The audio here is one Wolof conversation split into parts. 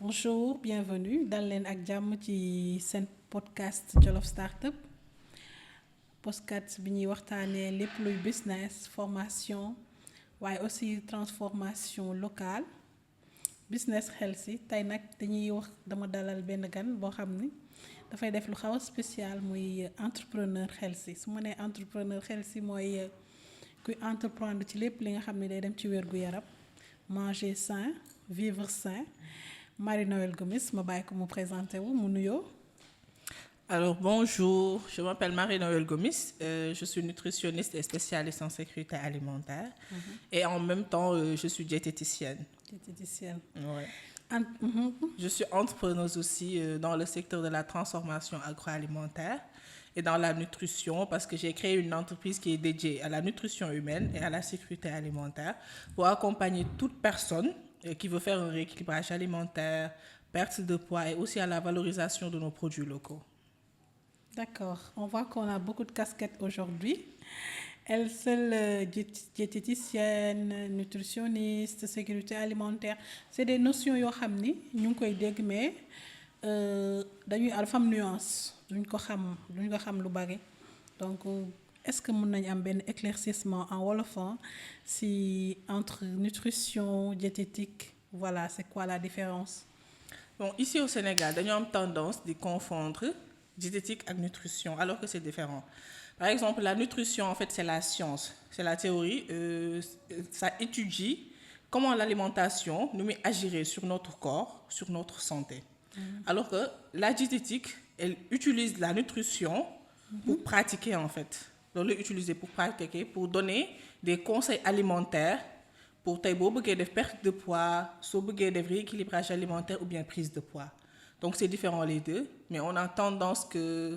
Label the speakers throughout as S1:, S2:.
S1: Bonjour, bienvenue dal leen ak jàmm ci seen podcast Jollof Startup podcast bi ñuy waxtaanee lépp luy business formation waaye aussi transformation locale business healthy tey nag dañuy wax dama dalal benn gan boo xam ni dafay def lu xaw a spécial muy entrepreneur healthy su ma nee entrepreneur healthy mooy kuy entreprendre ci lépp li nga xam ne day dem ci wér-gu-yaram manger sain vivre sain Marie-Noëlle Gomis ma bàyyi ko mu présenté wu mu nuyoo.
S2: Alors bonjour, je m'appelle Marie-Noëlle Gomis, je suis nutritionniste et spécialiste en sécurité alimentaire et en même temps je suis diététicienne.
S1: Diététicienne.
S2: Ouais. Je suis entrepreneuse aussi dans le secteur de la transformation agroalimentaire et dans la nutrition parce que j'ai créé une entreprise qui est dédiée à la nutrition humaine et à la sécurité alimentaire pour accompagner toute personne qui veut faire un rééquilibrage alimentaire, perte de poids et aussi à la valorisation de nos produits locaux.
S1: D'accord, on voit qu'on a beaucoup de casquettes aujourd'hui. Elle seule diététicienne, nutritionniste, sécurité alimentaire, c'est des notions yoo xam ni ñu ngi koy dégg mais dañuy dafa am nuance duñ ko xam lu bari donc est-ce que mën nañu am benn éclaircissement en wolofan si entre nutrition diététique voilà c'est quoi la différence?
S2: Bon, ici au Sénégal dañoo am tendance de confondre diététique ak nutrition alors que c'est différent. Par exemple, la nutrition en fait c'est la science, c'est la théorie, ça étudie comment l'alimentation nous met agirait sur notre corps, sur notre santé. Alors que la diététique, elle utilise la nutrition pour pratiquer en fait. Loolu utiliser pour pratiquer, pour donner des conseils alimentaires pour tey boo bëggee def perte de poids, soo bëggee def rééquilibrage alimentaire ou bien prise de poids. Donc c'est différent les deux, mais on a tendance que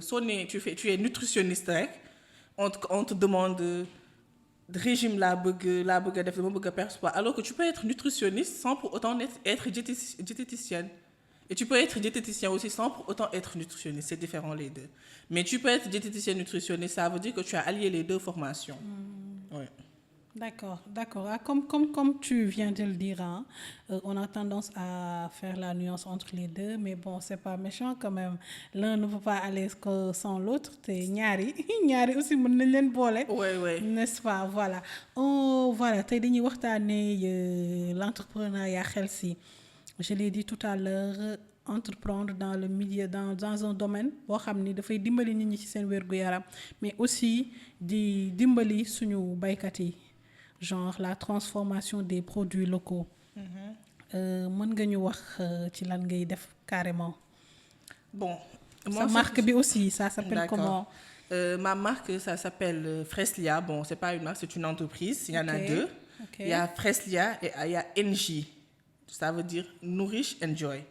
S2: tu es nutritionniste rek, on te demande de régime laa bëgg a def dama bëgg a perte poids, alors que tu peux être nutritionniste sans pour autant être diététicienne. Et tu peux être diététicien aussi sans pour autant être nutritionniste, c'est différent les deux. Mais tu peux être diététicien nutritionniste, ça veut dire que tu as allié les deux formations. Ouais.
S1: D'accord. Ah, comme tu viens de le dire, hein, on a tendance à faire la nuance entre les deux, mais bon, c'est pas méchant quand même. L'un ne peut pas aller sans l'autre. T'es ñaari aussi mën nañ leen boole.
S2: Ouais.
S1: N'est-ce pas? Voilà. Voilà, tey dañuy waxtaanee l'entrepreneuriat healthy. Je l'ai dit tout à l'heure, entreprendre dans le milieu dans un domaine boo xam ni dafay dimbali nit ñi ci seen wér-gu-yaram mais aussi di dimbali suñu baykat yi. Genre la transformation des produits locaux. Mën nga ñu wax ci lan ngay def carrément?
S2: Bon,
S1: sa marque bi aussi, ça s'appelle comment?
S2: Ma marque, ça s'appelle Freslia. Bon, c'est pas une marque, c'est une entreprise. Il y en a deux.
S1: Okay.
S2: Il y a Freslia et il y a NJ. Ça veut dire Nourish Enjoy.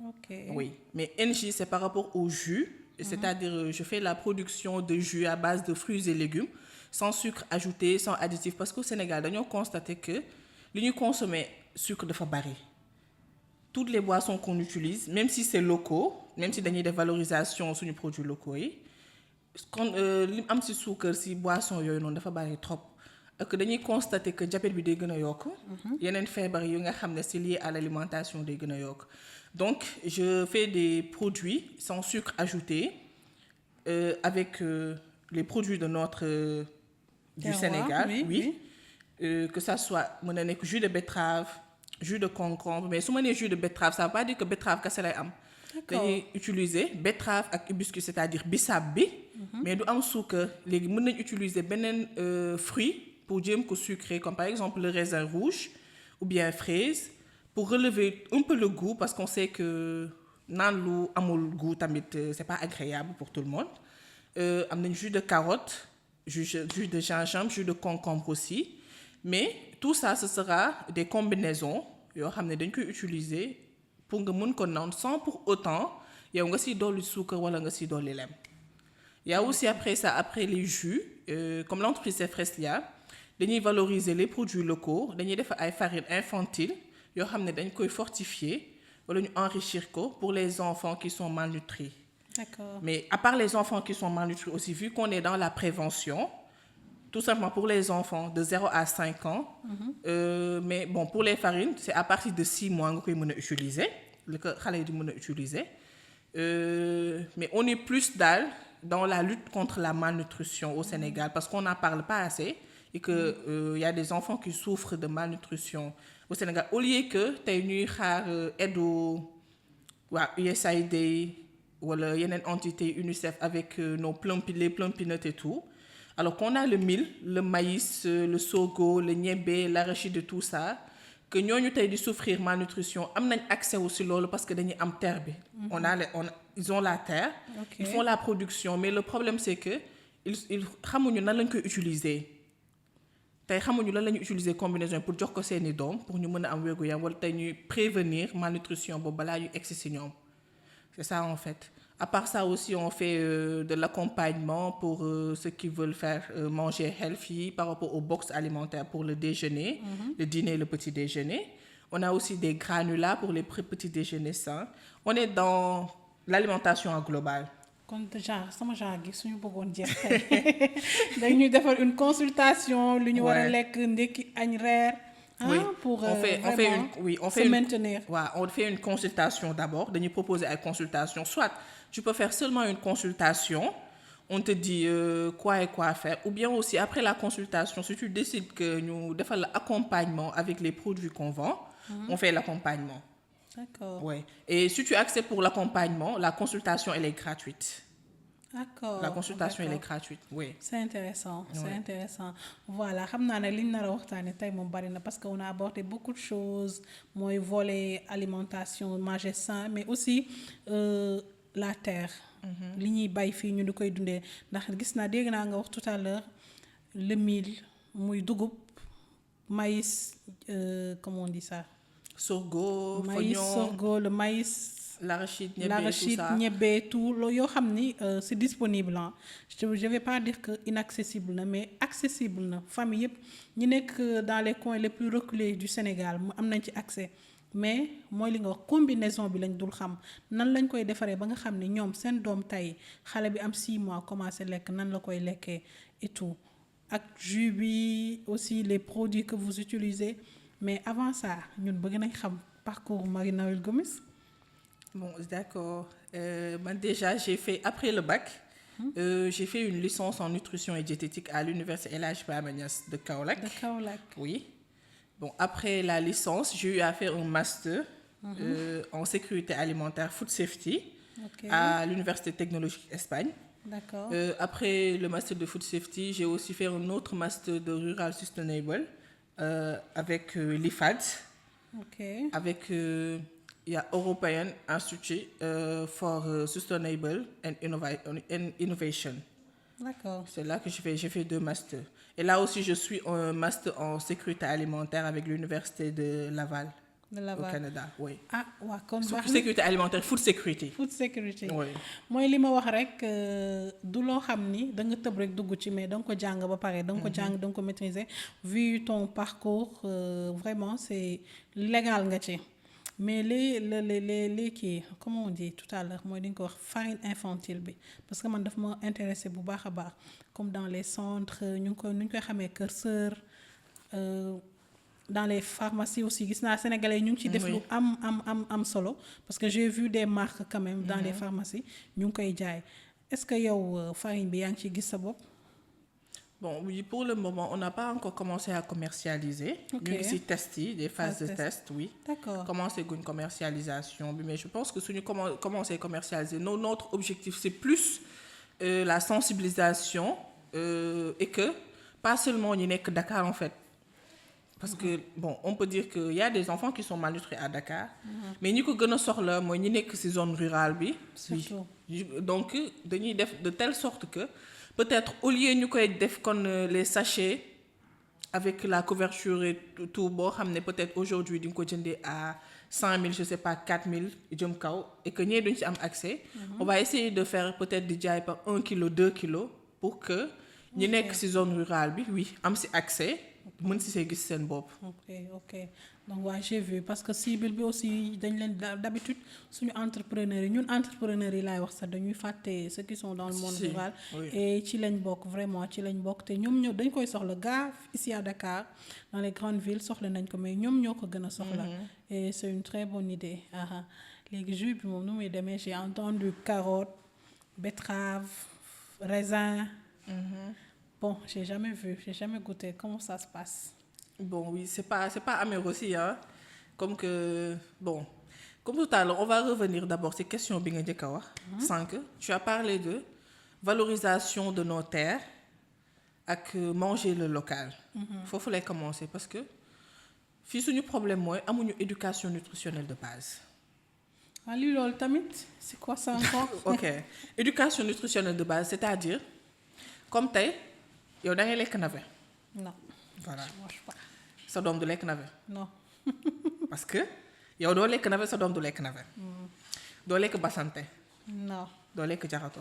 S1: Ok.
S2: Oui, mais NJ, c'est par rapport au jus. C'est-à-dire, je fais la production de jus à base de fruits et légumes, sans sucre ajouté, sans additifs. Parce qu'au Sénégal, nous avons constaté que nous consommons sucre de bari. Toutes les boissons qu'on utilise, même si c'est locaux, même si nous avons des valorisations sur les produits locaux, quand nous avons des sucre, si boissons, nous avons bari trop. Et que nous constaté que le diabète est plus haut. Il y a une fièvre qui est liée à l'alimentation des gens. Donc, je fais des produits sans sucre ajouté avec les produits de du Sénégal, oui. Que ça soit jus de betterave, jus de concombre. Mais si on jus de betterave, ça ne veut pas dire que betterave que c'est am. Dañuy utiliser betterave ak hibiscus, c'est-à-dire bissap bi, mais du am sucre. Légui mën nañ utiliser benen fruit pour jéem ko sucré, comme par exemple le raisin rouge ou bien fraise, pour relever un peu le goût, parce qu'on sait que naan lu amul goût tamit c'est pas agréable pour tout le monde. Am nañ jus de carotte, jus de gingembre, jus de concombre aussi. Mais tout ça, ce sera des combinaisons yoo xam ne dañ koy utiliser pour nga mën ko naan sans pour autant yow nga si dolli sucre wala nga si dolli lem. Il y a aussi après les jus, comme l'entreprise c'est Freslia, dañuy valoriser les produits locaux, dañuy def ay farine infantile yoo xam ne dañ koy fortifier wala ñu enrichir ko pour les enfants qui sont malnutris.
S1: D'accord.
S2: Mais à part les enfants qui sont malnutris aussi, vu qu'on est dans la prévention, tout simplement pour les enfants de 0 à 5 ans, mais bon, pour les farines, c'est à partir de 6 mois que vous pouvez utiliser. li ko xale yi di mën a utiliser mais on est plus dans la lutte contre la malnutrition au Sénégal parce qu'on n'en parle pas assez et que y a des enfants qui souffrent de malnutrition au Sénégal au lieu que tey ñuy xaar aide waa USAID wala yeneen entité UNICEF avec les Plum-Peanuts et tout alors qu'on a le mil le maïs le sorgho le ñebbe l'arachide et tout ça que ñooñu tey di souffrir malnutrition am nañ accès aussi loolu parce que dañuy am terre bi ils ont la terre
S1: Okay.
S2: ils font la production mais le problème c'est que ils xamuñu nan lañ koy utiliser tey xamuñu lan la ñuy utiliser combinaison pour jox ko seeni doom pour ñu mën a am wér-gu-yaram wala tey ñuy prévenir malnutrition boobu balaa ñu egsi si ñoom c'est ça en fait à part ça aussi on fait de l'accompagnement pour ceux qui veulent faire manger healthy par rapport aux box alimentaires pour le déjeuner le dîner et le petit déjeuner on a aussi des granulats pour les petits déjeuners sains on est dans l'alimentation en global
S1: kon genre sama genre gi suñu bëggoon jeex tey dañuy defar une consultation lu ñu war a lekk ndekki añ reer
S2: oui
S1: pour
S2: on fait
S1: se maintenir
S2: on fait une consultation d'abord dañuy proposer ay consultation soit tu peux faire seulement une consultation on te dit quoi et quoi faire ou bien aussi après la consultation si tu décides que ñu defal la accompagnement avec les produits qu'on vend on fait l'accompagnement.
S1: D'accord.
S2: Oui. Et si tu acceptes pour l'accompagnement, la consultation, elle est gratuite.
S1: D'accord.
S2: La consultation, elle est gratuite, oui.
S1: C'est intéressant, c'est
S2: Ouais.
S1: intéressant. Voilà, xam naa ne liñ nar a waxtaane tey moom bari na parce qu'on a abordé beaucoup de choses mooy volet alimentation manger sain mais aussi la terre. li ñuy bay fii ñu di koy dundee ndax gis naa dégg naa nga wax tout à l'heure le mil muy dugub maïs comment on dit ça.
S2: Sorgho,
S1: maïs
S2: fognon,
S1: sorgho le maïs.
S2: l'arachide,
S1: l'arachide,
S2: tout ça.
S1: ñebbe tout loolu yoo xam ni c'est disponible ah je vais pas dire que inaccessible na mais accessible na famille yëpp ñi nekk dans les coins les plus reculés du Sénégal mu am nañ ci accès mais mooy li nga wax combinaison bi lañ dul xam nan lañ koy defaree ba nga xam ni ñoom seen doom tey xale bi am 6 mois commencé lekk nan la koy lekkee et tout ak jus bi aussi les produits que vous utilisez mais avant ça ñun bëgg nañ xam parcours Marie Noël Gomis.
S2: Bon, d'accord. Déjà, j'ai fait, après le bac, j'ai fait une licence en nutrition et diététique à l'université El Hadj Ibrahima Niass de Kaolack.
S1: De Kaolack.
S2: Oui. Bon, après la licence, j'ai eu à faire un master en sécurité alimentaire, food safety,
S1: Okay.
S2: à l'université technologique Espagne.
S1: D'accord.
S2: Après le master de food safety, j'ai aussi fait un autre master de rural sustainable avec l'IFAD,
S1: Ok.
S2: avec il y a European Institute for Sustainable and Innovation.
S1: D'accord.
S2: C'est là que j'ai fait 2 masters. Et là aussi, je suis un master en sécurité alimentaire avec l'université de Laval,
S1: De Laval.
S2: au Canada. Oui.
S1: Ah waa kon baax na.
S2: Sécurité alimentaire, food security.
S1: Food security.
S2: Oui.
S1: mooy li ma wax rek du loo xam ni da nga tëb rek dugg ci mais da nga ko jàng ba pare da nga ko jàng da nga ko maîtriser vu ton parcours vraiment c'est légal nga ci mais les kii comment on dit tout à l'heure mooy dañ ko wax farine infantile bi parce que man daf ma intéressé bu baax a baax comme dans les centres ñu ngi koy xamee Kër Sër dans les pharmacies aussi gis naa sénégalais ñu ngi ci def lu am solo parce que j'ai vu des marques quand même dans les pharmacies ñu ngi koy jaay est-ce que yow farine bi yaa ngi ciy gis sa bopp.
S2: Bon, oui, pour le moment, on n'a pas encore commencé à commercialiser.
S1: Ok.
S2: Nous ici tester des phases de test, oui.
S1: D'accord.
S2: Commencer une commercialisation, mais je pense que si nous commençons à commercialiser, notre objectif c'est plus la sensibilisation et que pas seulement on n'est que Dakar en fait. Parce que, bon, on peut dire qu'il y a des enfants qui sont malnutris à Dakar, mais nous avons sort là, moi, nous que ces zones rurales, bi.
S1: Surtout.
S2: Donc, de telle sorte que peut-être au lieu ñu koy def kon les sachets avec la couverture et tout boo xam ne peut-être aujourd'hui di nga ko jëndee à 100 000 je sais pas 4 000 jëm kaw et que ñee duñ ci am accès on va essayer de faire peut-être di jaay par 1 kilo 2 kilos pour que ñi nekk ci zone rurale bi oui am ci accès mën ci see gis seen bopp.
S1: ok donc waa j'ai vu parce que cible bi aussi dañ leen d'habitude suñu entrepreneurs yi ñun entrepreneurs yi laay wax sax dañuy fàtte ceux qui sont dans le monde rural.
S2: Oui.
S1: Et ci lañ bokk vraiment ci lañ bokk te ñoom dañ koy soxla gaa ici à Dakar dans les grandes villes soxla nañ ko mais ñoom ñoo ko gën a soxla. Et c'est une très bonne idée. léegi jus bi moom nu muy demee j'ai entendu carotte betterave raisin. Bon j'ai jamais goûté comment ça se passe.
S2: Bon, oui, c'est pas amer aussi, hein. Comme que, bon, comme tout à l'heure, on va revenir d'abord sur ces questions bien njëkk sans que tu as parlé de valorisation de nos terres ak manger le local. Foofu lay commencer parce que fii suñu problème mooy amuñu éducation nutritionnelle de base.
S1: waaw lii loolu tamit c'est quoi ça encore.
S2: Ok, éducation nutritionnelle de base c'est-à-dire comme tey yow da ngay lekk navet.
S1: non
S2: Voilà.
S1: je mange pas.
S2: Sa doom du lekk navet.
S1: non.
S2: Parce que yow doo lekk navet sa doom du lekk navet. doo lekk basante.
S1: non.
S2: doo lekk jaxato.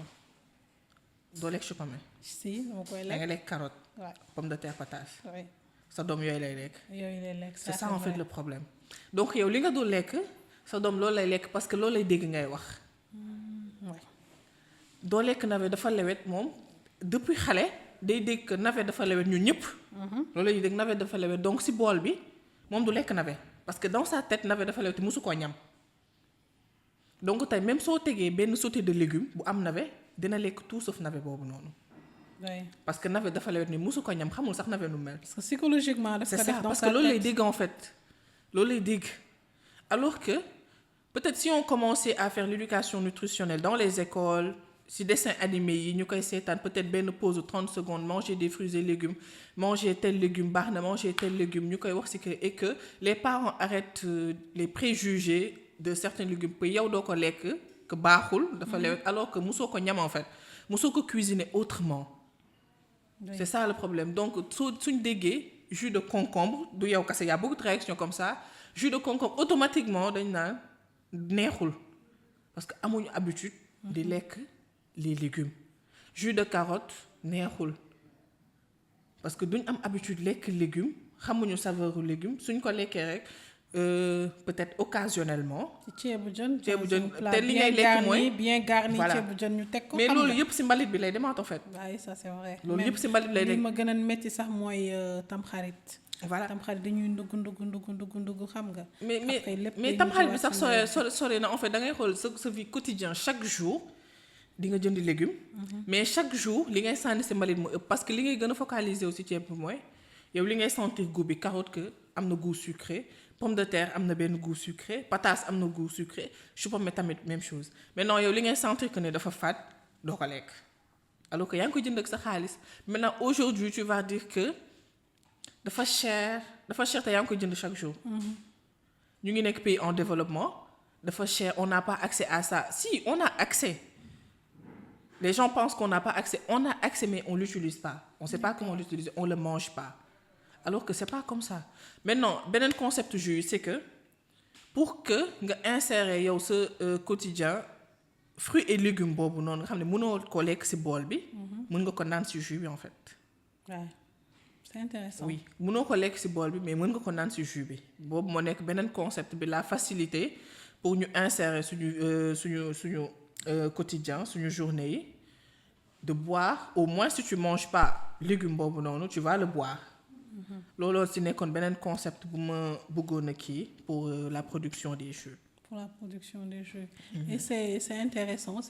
S2: doo lekk chou pommé.
S1: si dama koy
S2: da nga
S1: lekk.
S2: lekk carotte.
S1: waaw
S2: pomme de terre patate.
S1: oui
S2: sa doom yooyu lay lekk.
S1: yooyu lay lekk.
S2: c'est ça en fait le problème. donc yow li nga dul lekk sa doom loolu lay lekk parce que loolu lay dégg ngay wax.
S1: oui
S2: doo lekk navet dafa lewet moom depuis xale day dégg que navet dafa lewet ñun ñëpp. loolu la ñuy dégg navet dafa lewet donc si bool bi moom du lekk navet parce que dans sa tête navet dafa lewet mosu koo ñam. donc tey même soo tegee benn sauté de légumes bu am navet dina lekk tout sauf navet boobu noonu.
S1: oui
S2: parce que navet dafa lewet ni mosu ko ñam xamul sax navet nu mel.
S1: parce que psychologiquement daf
S2: c'est
S1: ko
S2: ça
S1: def dans
S2: parce
S1: sa
S2: que loolu lay
S1: tête.
S2: dégg en fait loolu lay dégg alors que peut-être si on commençait à faire l'éducation nutritionnelle dans les écoles si dessin animé yi ñu koy seetaan peut-être benn pause de 30 secondes manger des fruits et légumes manger tel légume baax na manger tel légume ñu koy wax ci que et que les parents arrêtent les préjugés de certains légumes que yow doo ko lekk que baaxul dafa lewet alors que mosoo ko ñam en fait mosoo ko cuisiner autrement.
S1: Oui.
S2: C'est ça le problème donc suñ déggee jus de concombre du yow kese y a beaucoup de réactions comme ça jus de concombre automatiquement dañ naan neexul parce que amuñu habitude di lekk les légumes jus de carotte neexul parce que duñ am habitude lekk légumes xamuñu saveur légumes suñ ko lekkee rek peut-être occasionnellement.
S1: ci ceebu jën.
S2: ceebu jën
S1: plat
S2: te li ngay lekk mooy
S1: bien garni
S2: voilà.
S1: ceebu jën ñu teg ko.
S2: mais
S1: xam
S2: loolu
S1: nga.
S2: yëpp ci mbalit bi lay demaat en fait.
S1: waaye ça c'est vrai.
S2: loolu
S1: Même
S2: yëpp ci mbalit lay
S1: li
S2: nekk.
S1: ma gën a métti sax mooy tamxarit.
S2: voilà
S1: tamxarit dañuy ndugg xam nga. Après, lépp
S2: mais
S1: day
S2: tamxarit bi
S1: ñëwaat
S2: sax
S1: ci
S2: sore na en fait da ngay xool sa vie quotidien chaque jour di nga jëndi légumes. mais chaque jour li ngay sànni ci mbalit mu ëpp parce que li ngay gën a focaliser aussi ceeb bi mooy yow li ngay sentir goût bi carotte que am na goût sucré pomme de terre am na benn goût sucré pataas am na goût sucré chou pommé tamit même chose mais non yow li ngay sentir que ne dafa fat doo ko lekk alors que yaa ngi koy jënd ak sa xaalis maintenant aujourd'hui tu vas dire que dafa cher te yaa ngi koy jënd chaque jour. ñu ngi nekk pays en développement dafa cher on n'a pas accès à ça si on a accès les gens pensent qu'on n'a pas accès on a accès mais on l'utilise pas on sait pas comment l'utiliser on le mange pas alors que c'est pas comme ça maintenant beneen concept jus c'est que pour que nga insérer yow sa quotidien fruits et légumes boobu noonu nga xam ne mënoo ko lekk ci bool bi mën nga ko naan ci jus bi en fait.
S1: Ouais. C'est intéressant.
S2: oui mënoo ko lekk ci bool bi mais mën nga ko naan ci jus bi boobu moo nekk beneen concept bi la facilité pour ñu insérer suñu quotidien suñu journée yi de boire au moins si tu manges pas légume boobu noonu tu vas le boire. looloo ci nekkoon beneen concept bu ma bëggoon a kii pour la production des jus.
S1: Pour la production des jus. Et c'est intéressant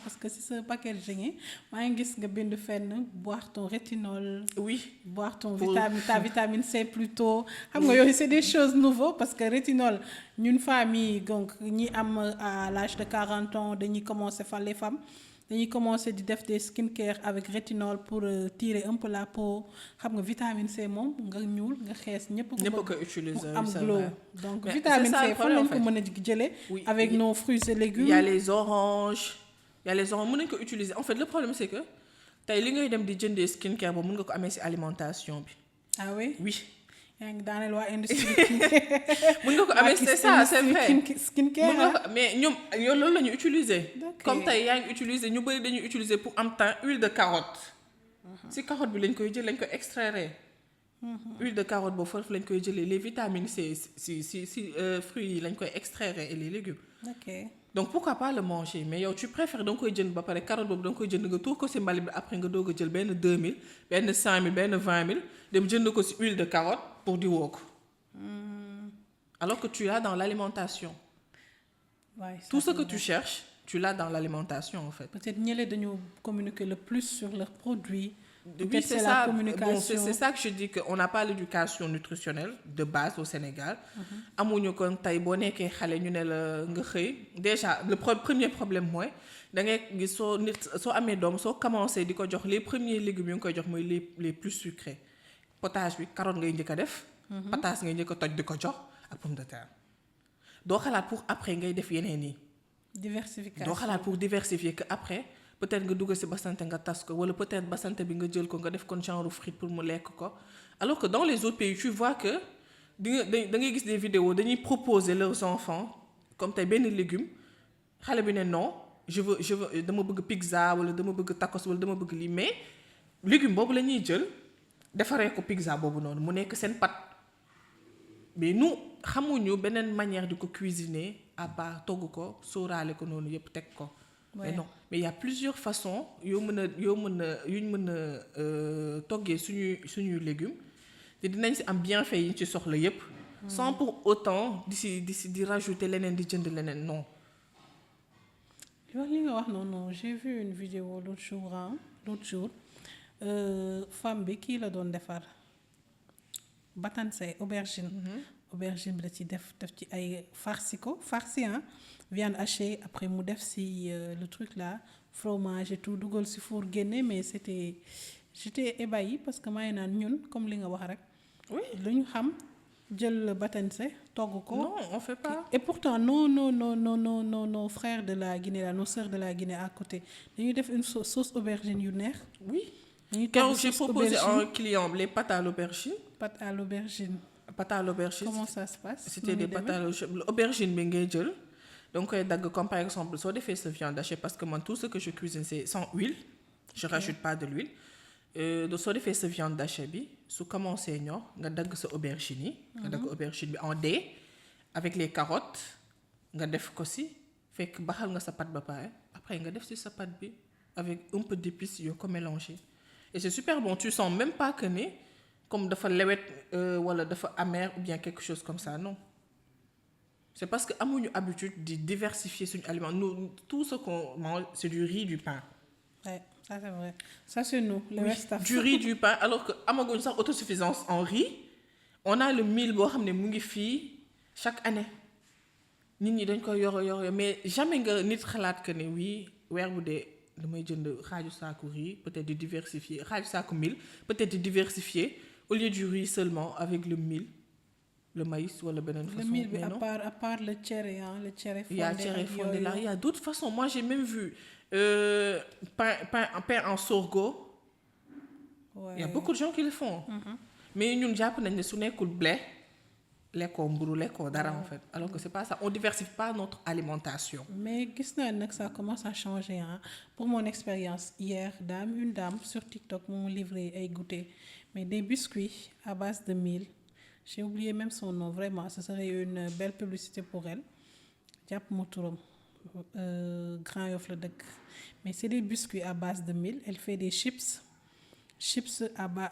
S1: parce que si ce packaging yi maa ngi gis nga bind fenn boire ton rétinol.
S2: oui
S1: boire ton
S2: Pour-
S1: ta vitamine C plutôt xam nga yooyu c'est des choses nouvelles parce que rétinol ñun famille donc ñi am à l'âge de 40 ans dañuy commencer les femmes dañuy commencer di def des skincare avec rétinol pour tirer un peu la peau xam nga vitamine C moom nga ñuul nga xees ñëpp
S2: ñëpp ko utiliser
S1: am
S2: c'est
S1: glow
S2: vrai.
S1: donc
S2: Mais
S1: vitamine
S2: c'est ça le
S1: C fan
S2: problème,
S1: lañ
S2: en
S1: ko
S2: fait.
S1: mën a jëlee
S2: Oui,
S1: avec
S2: oui.
S1: nos fruits et légumes.
S2: il y a les oranges mën nañu ko utiliser en fait le problème c'est que tey li ngay dem di jëndee skincare boobu mën nga ko amee ci alimentation bi.
S1: ah oui
S2: oui
S1: yaa ngi daaneel waa industrie
S2: mën nga ko amee c'est ça c'est vrai
S1: skincare
S2: mën nga ko mais ñoom loolu la ñu utiliser.
S1: Ok.
S2: comme tey yaa ngi utiliser ñu bari dañuy utiliser pour am temps huile de carotte. ci carotte bi lañ koy jël lañ koy extraire. huile de carotte boobu foofu lañ koy jëlee les vitamines C ci fruits yi lañ koy extraire et les légumes.
S1: ok
S2: donc pourquoi pas le manger mais yow tu préfères da nga koy jënd ba pare carotte boobu da nga koy jënd nga tuur ko ci mbalit bi après nga doog a jël benn 2000 benn 5000 benn 20000 dem jënd ko ci huile de carotte pour diwoo ko. alors que tu as dans l'alimentation.
S1: Ouais, ça,
S2: Tout ce
S1: c'est
S2: que
S1: vrai.
S2: tu cherches, tu l'as dans l'alimentation en fait.
S1: Peut-être ñële dañu communiquer le plus sur leurs produits.
S2: Oui,
S1: Peut-être
S2: c'est
S1: c'est la
S2: ça. Bon,
S1: communication.
S2: c'est ça que je dis qu'on n'a pas l'éducation nutritionnelle de base au Sénégal. Amuñu kon tey boo nekkee xale ñu ne la nga xëy déjà le premier problème mooy da ngay gis soo nit soo amee doom soo commencé di ko jox les premiers légumes yu nga koy jox mooy les plus sucrés potage bi carotte ngay njëkk a def. pataas ngay njëkk a toj di ko jox ak pomme de terre. doo xalaat pour après ngay def yeneen yi.
S1: Diversification.
S2: doo xalaat pour diversifier que après peut-être nga dugg ci basante nga tas ko wala peut-être basante bi nga jël ko nga def kon genre frite pour mu lekk ko alors que dans les autres pays tu vois que da ngay gis des vidéos dañuy proposer leurs enfants comme tey benn légume xale bi ne non je veux dama bëgg pizza wala dama bëgg tacos wala dama bëgg lii mais légume boobu la ñuy jël defaree ko pizza boobu noonu mu nekk seen pâte mais nous xamuñu beneen manière di ko cuisiner à part togg ko sóoraale ko noonu yëpp teg ko. mais non mais il y a plusieurs façons yuñ mën a toggee suñuy légumes te dinañ ci am bienfait yi ci soxla yëpp. sans pour autant di rajouter leneen di jënd leneen non.
S1: li nga wax noonu j'ai vu une vidéo l'autre jour femme bi kii la doon defar batansé aubergine. aubergine bi la ci def ci ay farci viande hachée après mu def ci le truc là fromage et tout dugal ci four génne mais j'étais ébahie parce que maa ngi naan ñun comme li nga wax rek.
S2: oui
S1: lu ñu xam jël batansé togg ko.
S2: non on fait pas.
S1: et pourtant nos frères de la Guinée là nos sœurs de la Guinée à côté dañuy def une sauce aubergine yu neex.
S2: oui
S1: dañuy
S2: quand
S1: togg
S2: j'ai
S1: sauce
S2: proposé à un
S1: aubergine
S2: client les pâtes à l'aubergine.
S1: pâte à l'aubergine.
S2: pâte à l'aubergine.
S1: Comment ça se passe?
S2: C'était des pâtes à l'aubergine bi ngay jël donc koy dagg comme par exemple soo defee sa viande hachée parce que man tout ce que je cuisine c'est sans huile je rajoute pas de l'huile soo defee sa viande hachée bi su commencé ñor nga dagg sa aubergine yi nga dagg aubergine bi en dés avec les carottes nga def ko ci fekk baxal nga sa pâte ba pare après nga def ci sa pâte bi avec un peu d'épices yoo ko mélanger et c'est super bon tu sens même pas que ne comme dafa lewet wala dafa amer ou bien quelque chose comme ça non c'est parce que amuñu habitude de diversifier suñu aliment nous tout ce qu'on mange c'est du riz du pain.
S1: Ouais, ça c'est vrai ça c'est nous le West Afrique.
S2: Du riz du pain alors que amaguñ sax autosuffisance en riz on a le mil boo xam ne mu ngi fii chaque année nit ñi dañ koy yor mais jamais nga nit xalaat que ne oui weer bu dee damay jënd xaaju saaku riz peut-être di diversifier xaaju saaku mil peut-être di diversifier au lieu du riz seulement avec le mil le maïs wala beneen façon.
S1: Le mil bi à part le tchéré le tchéré fondé.
S2: Il y a tchéré fondé là, il y a d'autres façons. Moi j'ai même vu pain en sorgho. Ouais. Il y a beaucoup de gens qui le font. Mais ñun jàpp nañ ne su nekkul blé lekkoo mburu lekkoo dara en fait alors que c'est pas ça on diversifie pas notre alimentation.
S1: Mais gis naa nag ça commence à changer pour mon expérience hier une dame sur TikTok m'ont livré ay goûter mais des biscuits à base de mil. J'ai oublié même son nom vraiment ce serait une belle publicité pour elle jàpp ma turam Grand Yoff la dëkk mais c'est des biscuits à base de mil elle fait des chips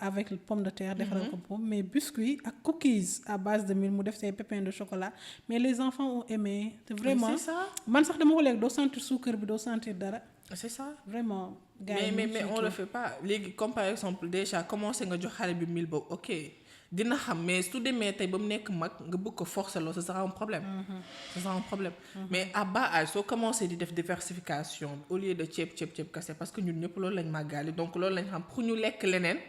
S1: avec pomme de terre defaral ko pomme mais biscuits ak cookies à base de mil mu def say pépins de chocolat mais les enfants ont aimé te vraiment
S2: c'est ça
S1: man sax dama ko lekk doo sentir suukar bi doo sentir dara
S2: c'est ça
S1: vraiment
S2: mais on le fait pas léegi comme par exemple déjà commencé nga jox xale bi mil boobu ok dina xam mais su demee tey ba mu nekk mag nga bëgg ko forcer loo ce sera un problème. ce sera un problème. mais à bas âge soo commencé di def diversification au lieu de ceeb kese parce que ñun ñëpp loolu lañ màggaale donc loolu lañ xam pour ñu lekk leneen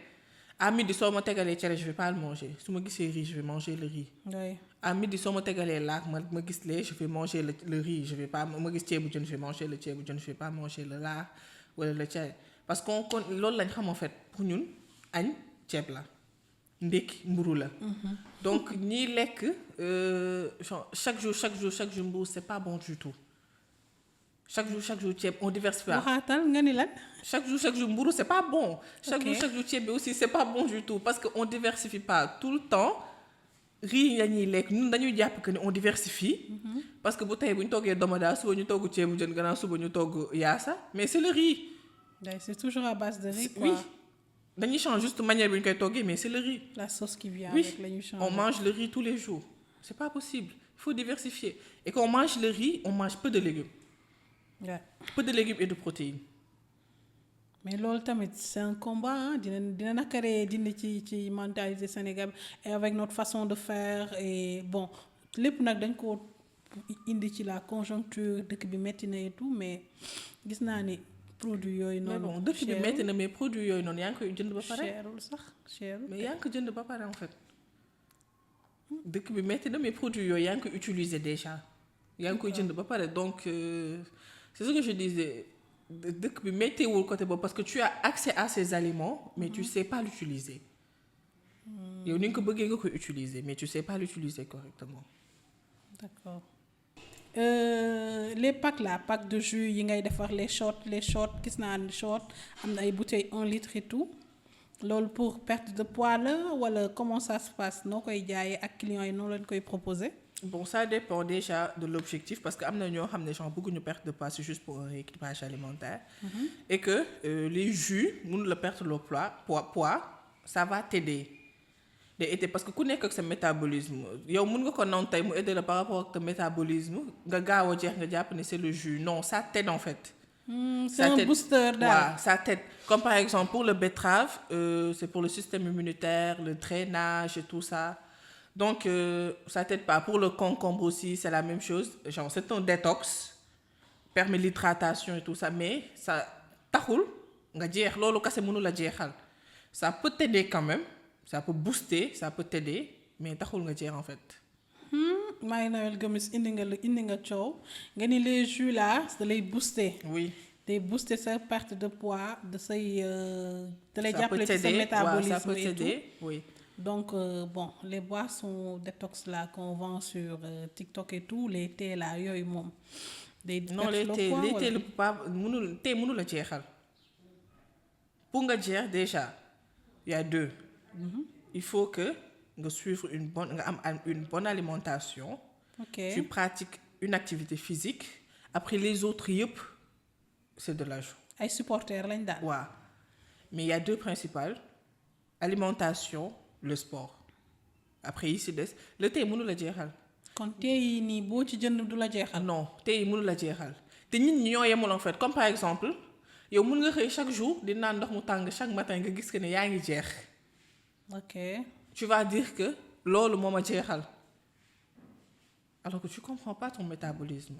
S2: à midi soo ma tegalee cere je vais pas le manger su ma gisee riz je vais manger le riz.
S1: oui
S2: à midi soo ma tegalee laak ma gis lee je vais manger le riz je vais pas ma gis ceebu jën je vais manger le ceebu jën je vais pas manger le lard wala le cere parce que kon loolu lañ xam en fait pour ñun añ ceeb la. ndékki mburu la donc ñiy lekk chaque jour mburu c'est pas bon du tout chaque jour ceeb on diversifie.
S1: waxaatal nga ni lan.
S2: chaque jour mburu c'est pas bon. chaque jour ceeb bi aussi c'est pas bon du tout parce que on diversifie pas tout le temps riz la ñuy lekk ñun dañuy jàpp que ni on diversifie. parce que bu tey bu ñu toggee domada suba ñu togg ceebu jën gannaaw suba ñu togg yaasa mais c'est le riz.
S1: c'est toujours à base de riz quoi.
S2: Oui. dañuy changer juste manière bi ñu koy toggee mais c'est le riz.
S1: La sauce qui vient
S2: oui.
S1: avec la ñu changer.
S2: On mange le riz tous les jours c'est pas possible Il faut diversifier. Et quand on mange le riz, on mange peu de légumes.
S1: Ouais.
S2: Peu de légumes et de protéines.
S1: mais loolu tamit c'est un combat ah dina nakaree dindi ci mentalité Sénégal et avec notre façon de faire et bon lépp nag dañ ko indi ci la conjoncture dëkk bi metti na et tout mais gis naa ni produit yooyu
S2: mais
S1: noonu
S2: bon dëkk bi metti na mais produits yooyu noonu yaa ngi koy jënd ba pare.
S1: cherul sax cherul
S2: mais yaa ngi ko jënd ba pare en fait. dëkk bi metti na mais produits yooyu yaa ngi koy utiliser déjà. yaa ngi koy jënd ba pare donc c'est ce que je disais dëkk bi mettiwul côté boobu parce que tu as accès à ces aliments mais tu sais pas l'utiliser. yow ni nga ko bëggee nga koy utiliser mais tu sais pas l'utiliser correctement.
S1: d'accord les packs là pack de jus yi ngay defar les shots gis naa ne shot am na ay bouteilles 1 litre et tout loolu pour perte de poids la wala comment ça se passe noo koy jaayee ak clients yi noo leen koy proposer.
S2: Bon, ça dépend déjà de l'objectif parce que am na ñoo xam ne genre bëgguñu perte de poids c'est juste pour un rééquilibrage alimentaire. Et que les jus mun la perte le poids ça va t'aider. day aider parce que ku nekk ak sa métabolisme yow mun nga ko naan tey mu aider la par rapport ak sa métabolisme nga gaaw a jeex nga jàpp ne c'est le jus non ça t'aide en fait.
S1: C'est un booster daal.
S2: Ouais, ça t'aide. Comme par exemple pour le betterave c'est pour le système immunitaire le drainage et tout ça. Donc ça t'aide pas. Pour le concombre aussi c'est la même chose genre c'est un détox permet l'hydratation et tout ça mais ça taxul nga jeex loolu kese mënu la jeexal ça peut t'aider quand même ça peut booster ça peut t'aider mais taxul nga jeex en fait.
S1: Marie Noël Gomis indi nga coow nga ni les jus là da lay booster.
S2: oui
S1: day booster sa perte de poids de say da lay
S2: ça
S1: jàppale ci sa métabolisme
S2: ça peut
S1: et
S2: t'aider
S1: tout.
S2: oui.
S1: Donc bon les boissons détox là qu'on vend sur TikTok et tout les thés là yooyu moom. day
S2: non les thés le pas mënu la jeexal pour nga jeex déjà il y a deux. Il faut que nga suivre nga am une bonne alimentation.
S1: ok
S2: tu pratiques une activité physique après les autres yëpp c'est de l'ajout.
S1: ay supporters lañ daal.
S2: waaw mais il y a deux principales alimentation le sport après yi ci des le thé mënu la jeexal.
S1: kon thé yi nii boo ci jënd du la jeexal.
S2: non thé yi mënu la jeexal te nit ñi ñoo yemul en fait comme par exemple yow mën nga xëy chaque jour di naan ndox mu tàng chaque matin nga gis que ne yaa ngi jeex.
S1: ok
S2: tu vas dire que loolu moo ma jeexal alors que tu comprends pas ton métabolisme.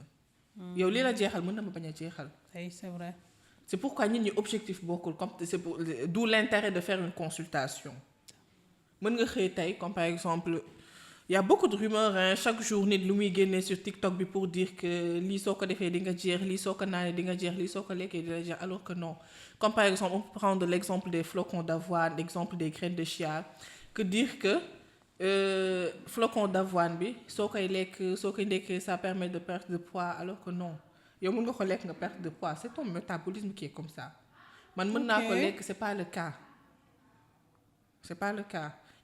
S2: yow lii la jeexal mën na ma bañ a jeexal.
S1: oui c'est vrai.
S2: c'est pourquoi nit ñi objectif bokkul comme c'est pour d'où l'intérêt de faire une consultation. mën nga xëy tey comme par exemple il y a beaucoup de rumeurs hein chaque jour nit lu muy génnee sur TikTok bi pour dire que lii soo ko defee di nga jeex lii soo ko naanee di nga jeex lii soo ko lekkee di nga jeex alors que non comme par exemple on peut prendre l'exemple des flocons d'avoine l'exemple des graines de chia que dire que flocon d'avoine bi soo koy lekk soo koy ndekkee ça permet de perdre de poids alors que non yow mën nga ko lekk nga perte de poids c'est ton métabolisme qui est comme ça man mën naa ko lekk c'est pas le cas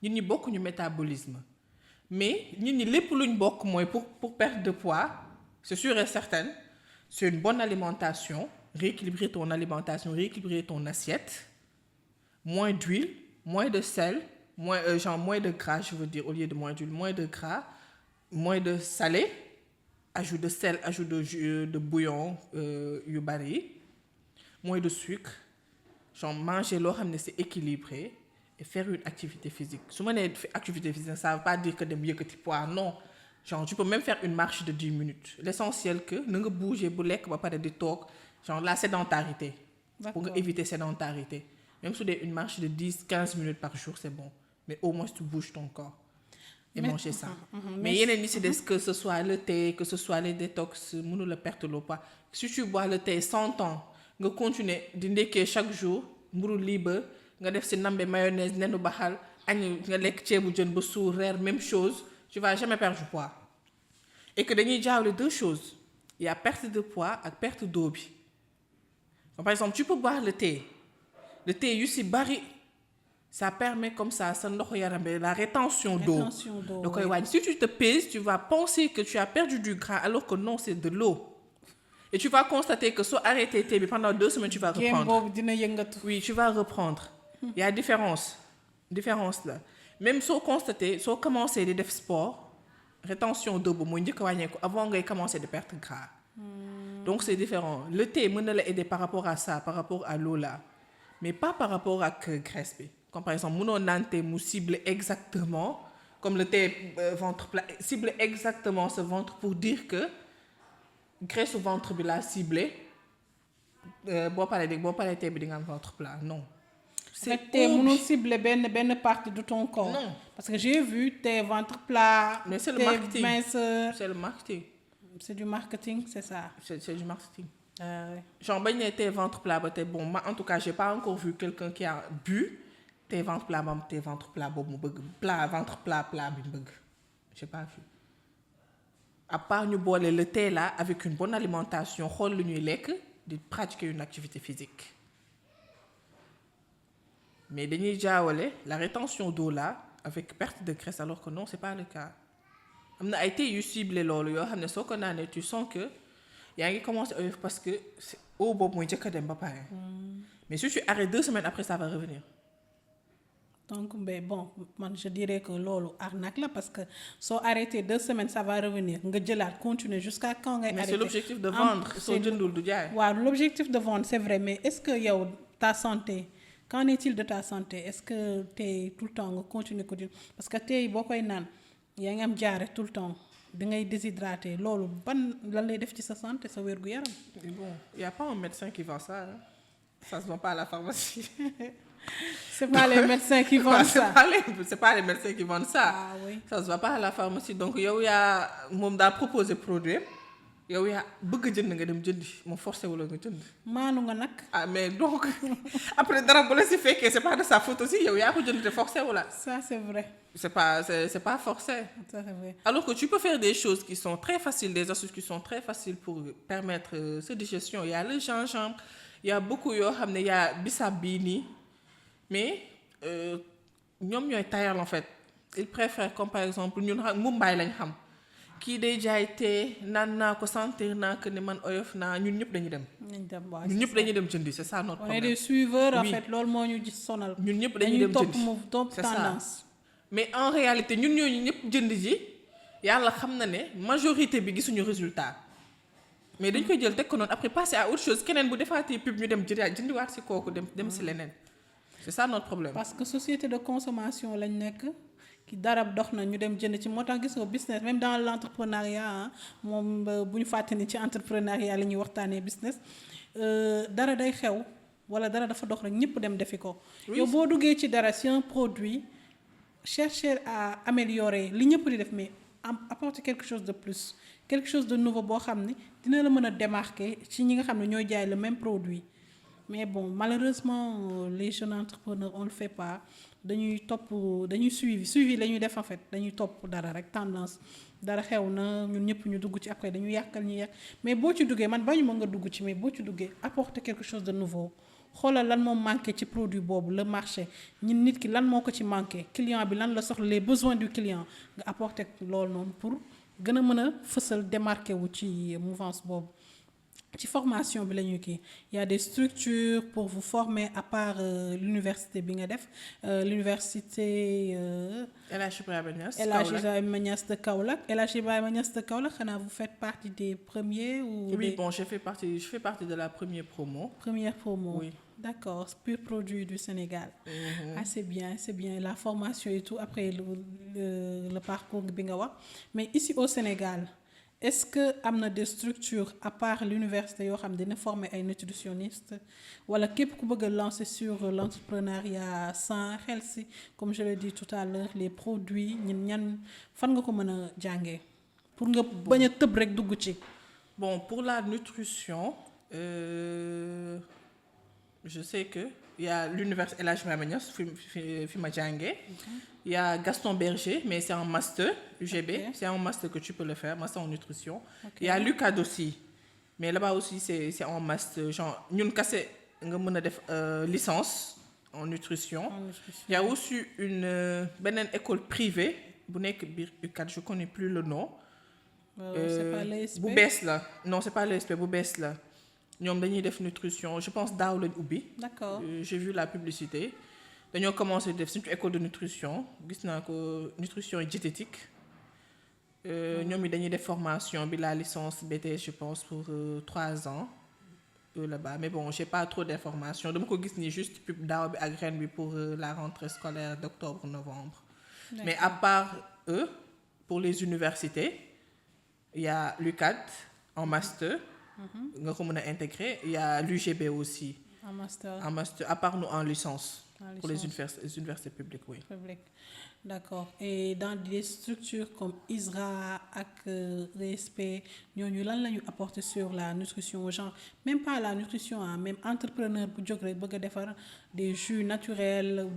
S2: nit ñi bokkuñu métabolisme mais nit ñi lépp luñ bokk mooy pour perdre de poids c'est sûr et certain c'est une bonne alimentation rééquilibrer ton alimentation rééquilibrer ton assiette moins d'huile moins de sel moins de gras je veux dire au lieu de moins d'huile moins de gras moins de salé ajout de sel ajout de bouillon yu bari moins de sucre genre manger loo xam ne c'est équilibré et faire une activité physique su ma nee activité physique ça veut pas dire que dem yëkkati poids non genre tu peux même faire une marche de 10 minutes l'essentiel que na nga bouger bu lekk ba pare di toog genre la sédentarité. D'accord. Pour nga éviter sédentarité même su dee une marche de 10-15 minutes par jour c'est bon mais au moins tu bouges ton corps et manger ça. Mais yeneen ni ci des que ce soit le thé que ce soit les détox mënu la perte le poids si tu bois le thé 100 ans nga continuer di ndekkee chaque jour mburu libre nga def ci nambe mayonnaise nenu baxal añ nga lekk ceebu jën ba suur reer même chose tu vas jamais perdre du poids et que dañuy jaawle deux choses il y a perte de poids ak perte d'eau bi par exemple tu peux boire le thé yu ci bari ça permet comme ça sa ndoxu yaram bi la rétention d'eau da koy wàññi si tu te pèses tu vas penser que tu as perdu du gras alors que non c'est de l'eau et tu vas constater que soo arrêté thé bi pendant 2 semaines tu vas reprendre
S1: boobu dina yëngatu.
S2: oui tu vas reprendre il y a différence là même soo constaté soo commencé di def sport rétention d'eau ba mooy njëkk a wàññeeku avant ngay commencer de perdre gras. Donc c'est différent le thé mën na la aider par rapport à ça par rapport à l'eau là mais pas par rapport ak graisse bi comme par exemple mënoo naan thé mu cible exactement comme le thé ventre plat cible exactement ce ventre pour dire que graisse au ventre bi laa ciblé boo paree thé bi di nga am ventre plat non.
S1: c'est thé mënul cibler benn partie de ton corps.
S2: Non.
S1: Parce que j'ai vu thé ventre plat.
S2: Mais c'est le
S1: thé
S2: marketing.
S1: minceur.
S2: C'est le marketing.
S1: C'est du marketing, c'est ça.
S2: C'est du marketing.
S1: Ah ouais.
S2: Genre bañ ne thé ventre plat ba tey bon en tout cas j'ai pas encore vu quelqu'un qui a bu thé ventre plat ba thé ventre plat boobu mu bëgg plat ventre plat bi mu bëgg j'ai pas vu à part ñu boole le thé là avec une bonne alimentation xool lu ñuy lekk di pratiquer une activité physique mais dañuy jaawale la rétention d'eau là avec perte de graisse alors que non c'est pas le cas am na ay thé yu ciblé loolu yoo xam ne soo ko naanee tu sens que yaa ngi commencé oyof parce que eau boobu mooy njëkk a dem ba pare. Mais si tu arrêtes 2 semaines après ça va revenir.
S1: Donc mais bon man je dirais que loolu arnaque la parce que soo arrêté 2 semaines ça va revenir nga jëlaat continuer jusqu'à quand ngay arrêter.
S2: Mais c'est l'objectif de vendre soo jëndul du jaay.
S1: waaw l'objectif de vendre c'est vrai mais est-ce que yow ta santé qu'en est-il de ta santé est-ce que tey tout le temps nga continuer parce que tey boo koy naan yaa ngi am jaare tout le temps da ngay déshydraté loolu ban lan lay def ci sa santé sa wér-gu-yaram.
S2: Bon y a pas un médecin qui vend ça hein? Ça se vend pas à la pharmacie.
S1: C'est pas les médecins qui vendent ça.
S2: C'est pas les médecins qui vendent ça.
S1: Ah oui.
S2: Ça se vend pas à la pharmacie donc yow yaa moom daa proposer produit yow yaa bëgg jënd nga dem jëndi moom forcé wala nga jënd.
S1: maanu nga nag.
S2: Ah mais donc après dara bu la si fekkee c'est pas de sa faute aussi yow yaa ko jënd te forcé wala.
S1: Ça c'est vrai.
S2: C'est pas forcé.
S1: Ça c'est vrai.
S2: Alors que tu peux faire des choses qui sont très faciles des astuces qui sont très faciles pour permettre cette digestion il y a le gingembre il y a beaucoup yoo xam ne il y a bisaab bii nii mais ñoom ñooy tayal en fait ils préfèrent comme par exemple ñun Mumbai lañ xam kii day jaay te naan naa ko sentir naa que ne man oyof naa ñun ñëpp dañuy dem. ñun ñëpp dañuy dem jëndi c'est ça notre problème.
S1: On est des suiveurs en
S2: Oui.
S1: fait loolu moo ñu gis sonal.
S2: ñun ñëpp dañuy dem jëndi
S1: topp
S2: c'est
S1: tendance.
S2: ça mais en réalité ñun ñooñu ñëpp jënd ji yàlla xam na ne majorité bi gisuñu résultat mais dañ koy jël teg ko noonu après passer à autre chose keneen bu defaatee pub ñu dem jëndiwaat si kooku dem si leneen c'est ça notre problème.
S1: Parce que société de consommation lañ nekk ki dara dox na ñu dem jënd ci moo tax gis nga business même dans l'entrepreneuriat moom bu ñu fàtte ni ci entrepreneuriat la ñuy waxtaanee business dara day xew wala dara dafa dox rek ñëpp dem defi ko. yow boo duggee ci dara c'est un produit chercher à améliorer li ñëpp di def mais apporter quelque chose de plus quelque chose de nouveau boo xam ne dina la mën a démarquer ci ñi nga xam ne ñooy jaay le même produit. Mais bon malheureusement les jeunes entrepreneurs on le fait pas dañuy suivi la ñuy def en fait dañuy topp dara rek tendance dara xew na ñun ñëpp ñu dugg ci après dañu yàqal ñu yàq mais boo ci duggee man bañu ma nga dugg ci mais boo ci duggee apporter quelque chose de nouveau xoolal lan moo manqué ci produit boobu le marché ñun nit ki lan moo ko ci manqué client bi lan la soxla les besoins du client nga apporter loolu noonu pour gën a mën a fësal démarqué wu ci mouvance boobu. ci formation bi la ñuy kii il y a des structures pour vous former à part l'université bi nga def l'université
S2: El Hadj Ibrahima Niass
S1: El Hadj Ibrahima Niass de Kaolack El Hadj Ibrahima Niass de Kaolack xanaa vous faites partie des premiers ou
S2: oui bon je fais partie de la première promo.
S1: Première promo.
S2: Oui.
S1: D'accord, pur produit du Sénégal. Ah c'est bien la formation et tout après le parcours bi nga wax mais ici au Sénégal est-ce que am na des structures à part l'université yoo xam dina former ay nutritionnistes wala képp ku bëgg a lancer sur l'entrepreneuriat sain healthy comme je l'ai dit tout à l'heure les produits ñan fan nga ko mën a jàngee pour nga bañ a tëb rek dugg ci.
S2: Bon pour la nutrition je sais que il y a l'université El Hadj Ibrahima Niass fi ma jàngee. Il y a Gaston Berger mais c'est un master UGB. Okay. C'est un master que tu peux le faire master en nutrition. Okay. Il y a l'UCAD aussi mais là-bas aussi c'est un master genre ñun kese nga mën a def licence en nutrition. Il y a aussi une beneen école privée bu nekk biir UCAD je connais plus le nom.
S1: C'est pas l'ESP.
S2: bu bees la non c'est pas l'ESP bu bees la ñoom dañuy def nutrition je pense daaw lañ ubbi.
S1: D'accord.
S2: J'ai vu la publicité dañoo commencé def suñu école de nutrition gis naa ko nutrition et diététique ñoom it dañuy def formation bi la licence BTS je pense pour 3 ans là-bas mais bon j'ai pas trop d'informations dama ko gis ni juste pub daaw bi ak ren bi pour la rentrée scolaire d'octobre novembre. Mais à part eux pour les universités il y a l'UCAD en master nga ko mën a intégrer il y a l'UGB aussi
S1: en master
S2: à part nous en licence pour les universités publiques oui.
S1: D'accord. Et dans des structures comme ISRA ak RSP ñooñu lan la ñu apporter sur la nutrition genre même pas la nutrition même entrepreneur bu jóg rek bëgg a defar des jus naturels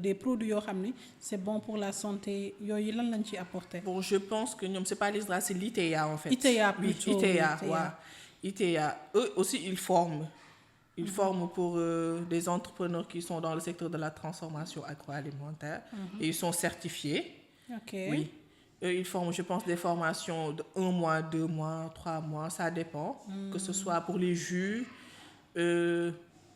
S1: des produits yoo xam ni c'est bon pour la santé yooyu lan lañ ci apporter.
S2: Bon je pense que ñoom c'est pas l'ISRA c'est l'ITEA en fait.
S1: ITEA plutôt.
S2: Oui, ITEA waaw ITEA eux aussi ils forment. Ils forment pour des entrepreneurs qui sont dans le secteur de la transformation agroalimentaire et ils sont certifiés.
S1: Ok.
S2: Oui. Eux, ils forment, je pense, des formations de 1 mois, 2 mois, 3 mois, ça dépend. Que ce soit pour les jus,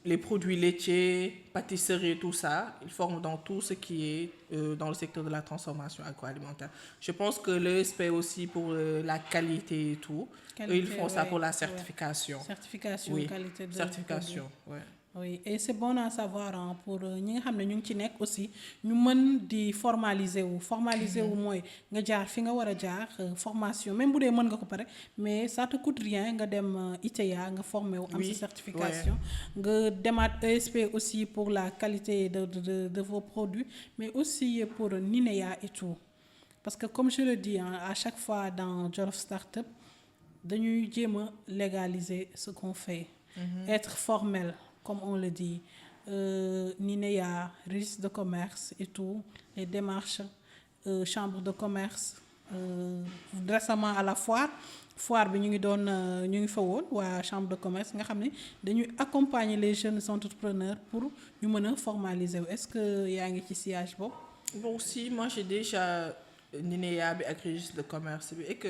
S2: les produits laitiers, pâtisserie, tout ça. Ils forment dans tout ce qui est dans le secteur de la transformation agroalimentaire. Je pense que l'ESP aussi pour la qualité et tout. Eux, ils font ça pour la certification.
S1: Certification
S2: oui.
S1: Qualité de
S2: certification, oui.
S1: Oui, et c'est bon à savoir pour ñi nga xam ne ñu ngi ci nekk aussi ñu mën di formaliser wu mooy nga jaar fi nga war a jaar formation même bu dee mën nga ko pare mais ça te coûte rien nga dem ITEA nga formé wu am sa certification nga demaat ESP aussi pour la qualité de vos produits mais aussi pour NINEA et tout parce que comme je le dis à chaque fois dans Jollof Startup dañuy jéem a légaliser ce qu'on fait être formel comme on le dit NINEA registre de commerce et tout les démarches chambre de commerce récemment à la foire bi ñu ngi fa woon waa chambre de commerce nga xam ne dañuy accompagner les jeunes entrepreneurs pour ñu mën a formaliser wu est-ce que yaa ngi ci sillage boobu.
S2: Bon si moi j'ai déjà NINEA bi ak registre de commerce bi et que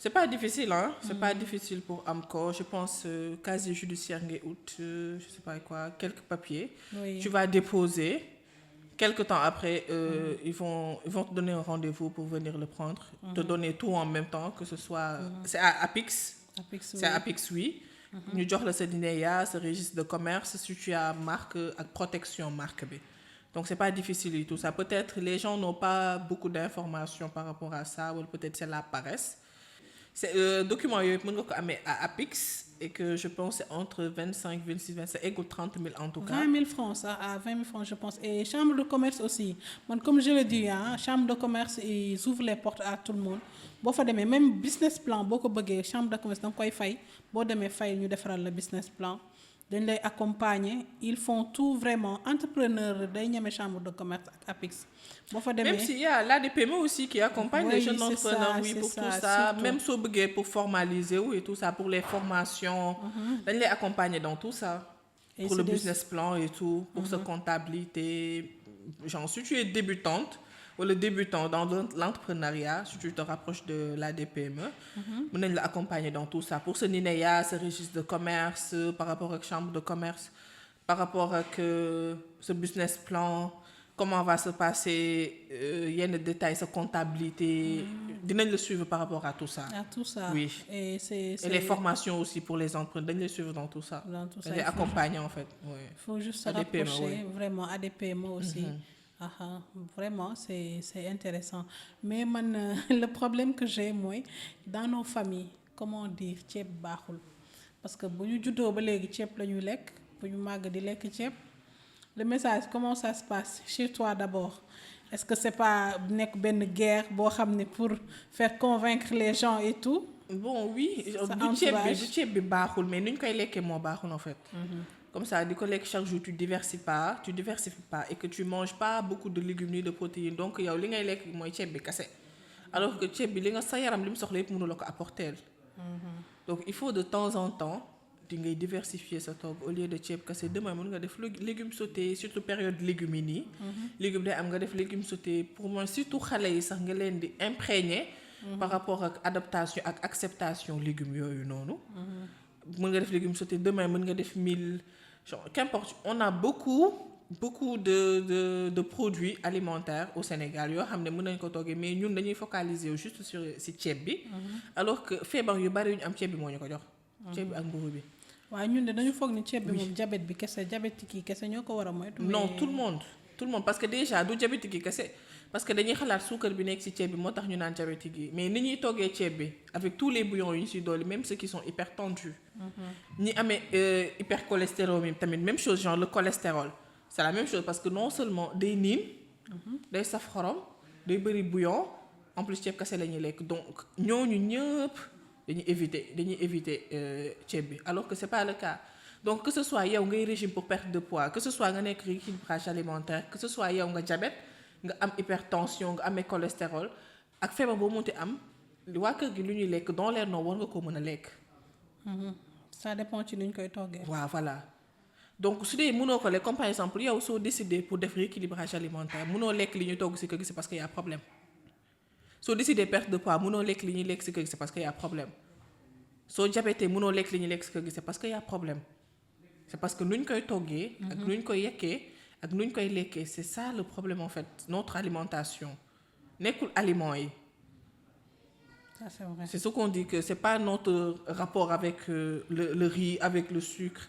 S2: c'est pas difficile c'est pas difficile pour am ko je pense casier judiciaire ngay ut je sais pas quoi quelques papiers tu vas déposer quelque temps après ils vont te donner un rendez-vous pour venir le prendre te donner tout en même temps que ce soit c'est à APIX c'est à APIX oui ñu jox la sa NINEA sa registre de commerce si tu as marque ak protection marque bi donc c'est pas difficile et tout ça peut-être les gens n'ont pas beaucoup d'informations par rapport à ça ou peut-être c'est la paresse. C'est document yooyu mën nga ko amee à APIX et que je pense c'est entre 25 26 25 et 30 000 en tout cas.
S1: 20 000 francs ça à 20 000 francs je pense et chambre de commerce aussi man comme je le dis chambre de commerce ils ouvrent les portes à tout le monde boo fa demee même business plan boo ko bëggee chambre de commerce da nga koy fay boo demee fay ñu defaral la business plan dañ lay accompagner ils font tout vraiment entrepreneur day ñeme chambre de commerce ak APIX. boo fa demee
S2: même s'il y a l'ADPME aussi qui accompagne les jeunes entrepreneurs pour tout ça surtout. Même soo bëggee pour formaliser wu et tout ça pour les formations dañ lay accompagner dans tout ça et pour le business plan et tout pour sa comptabilité genre si tu es débutante wala débutant dans l'entrepreneuriat si tu te rapproches de l'ADPME mën nañ la accompagner dans tout ça pour ce NINEA ce registre de commerce par rapport ak chambre de commerce par rapport ak ce business plan comment va se passer yenn détails sa comptabilité dinañ le suivre par rapport à tout ça.
S1: À tout ça.
S2: Oui.
S1: Et
S2: les formations aussi pour les entrepreneurs dañ les suivre dans tout ça.
S1: Dans tout ça.
S2: Les accompagner en fait. Oui.
S1: Il faut juste se rapprocher vraiment ADPME aussi. Vraiment c'est intéressant mais man le problème que j'ai mooy dans nos familles comment dire ceeb baaxul parce que bu ñu juddoo ba léegi ceeb la ñuy lekk bu ñu màgg di lekk ceeb le message comment ça se passe chez toi d'abord est-ce que c'est pas nekk benn guerre boo xam ne pour faire convaincre les gens et tout.
S2: Bon oui du ceeb bi baaxul mais nu ñu koy lekkee moo baaxul en fait. Comme ça di ko lekk chaque jour tu diversifies pas et que tu manges pas beaucoup de légumes ni de protéines donc yow li ngay lekk mooy ceeb bi kese alors que ceeb bi li nga sa yaram li mu soxla yëpp mënu la ko apporter. Donc il faut de temps en temps di ngay diversifier sa togg au lieu de ceeb kese demain mën nga def légumes sautés surtout période légumes yi nii. légumes day am nga def légumes sautés pour moi surtout xale yi sax nga leen di imprégner. par rapport ak adaptation ak acceptation légumes yooyu noonu. mën nga def légumes sautés demain mën nga def 1000 genre qu'importe on a beaucoup beaucoup de produits alimentaires au Sénégal yoo xam ne mën nañ ko toggee mais ñun dañuy focaliser juste sur si ceeb bi. alors que feebar yu bari yu ñu am ceeb bi moo ñu ko jox. ceeb bi ak mburu bi.
S1: waaw ñun de dañu foog ni ceeb bi moom diabète bi kese diabétique yi kese ñoo ko war a moytu.
S2: non tout le monde parce que déjà du diabétique yi kese parce que dañuy xalaat suukar bi nekk ci ceeb bi moo tax ñu naan diabétique yi mais ni ñuy toggee ceeb bi avec tous les bouillons yu ñu ci dolli même ceux qui sont hypertendus. ñi amee hypercholestérol mi tamit même chose genre le cholestérol c'est la même chose parce que non seulement day niin. day saf xorom day bëri bouillon en plus ceeb kese la ñuy lekk donc ñooñu ñëpp dañuy éviter ceeb bi alors que c'est pas le cas. donc que ce soit yow ngay régime pour perte de poids que ce soit nga nekk rééquilibrage alimentaire que ce soit yow nga diabète nga am hypertension nga amee cholestérol ak feebar boo munti am waa kër gi lu ñuy lekk dans l'air non war nga ko mën a lekk.
S1: ça dépend ci ni ñu koy toggee.
S2: waaw voilà donc su dee mënoo ko lekk comme par exemple yow soo décidé pour def rééquilibrage alimentaire mënoo lekk li ñuy togg ci kër gi c'est parce que y a problème soo décidé perte de poids mënoo lekk li ñuy lekk ci kër gi c'est parce que y a problème soo diabété mënoo lekk li ñuy lekk ci kër gi c'est parce que y a problème. c'est parce que nu ñu koy toggee. ak nu ñu koy yekkee ak nu ñu koy lekkee c'est ça le problème en fait notre alimentation nekkul aliments yi.
S1: ça c'est vrai.
S2: c'est ce qu'on dit que c'est pas notre rapport avec le riz avec le sucre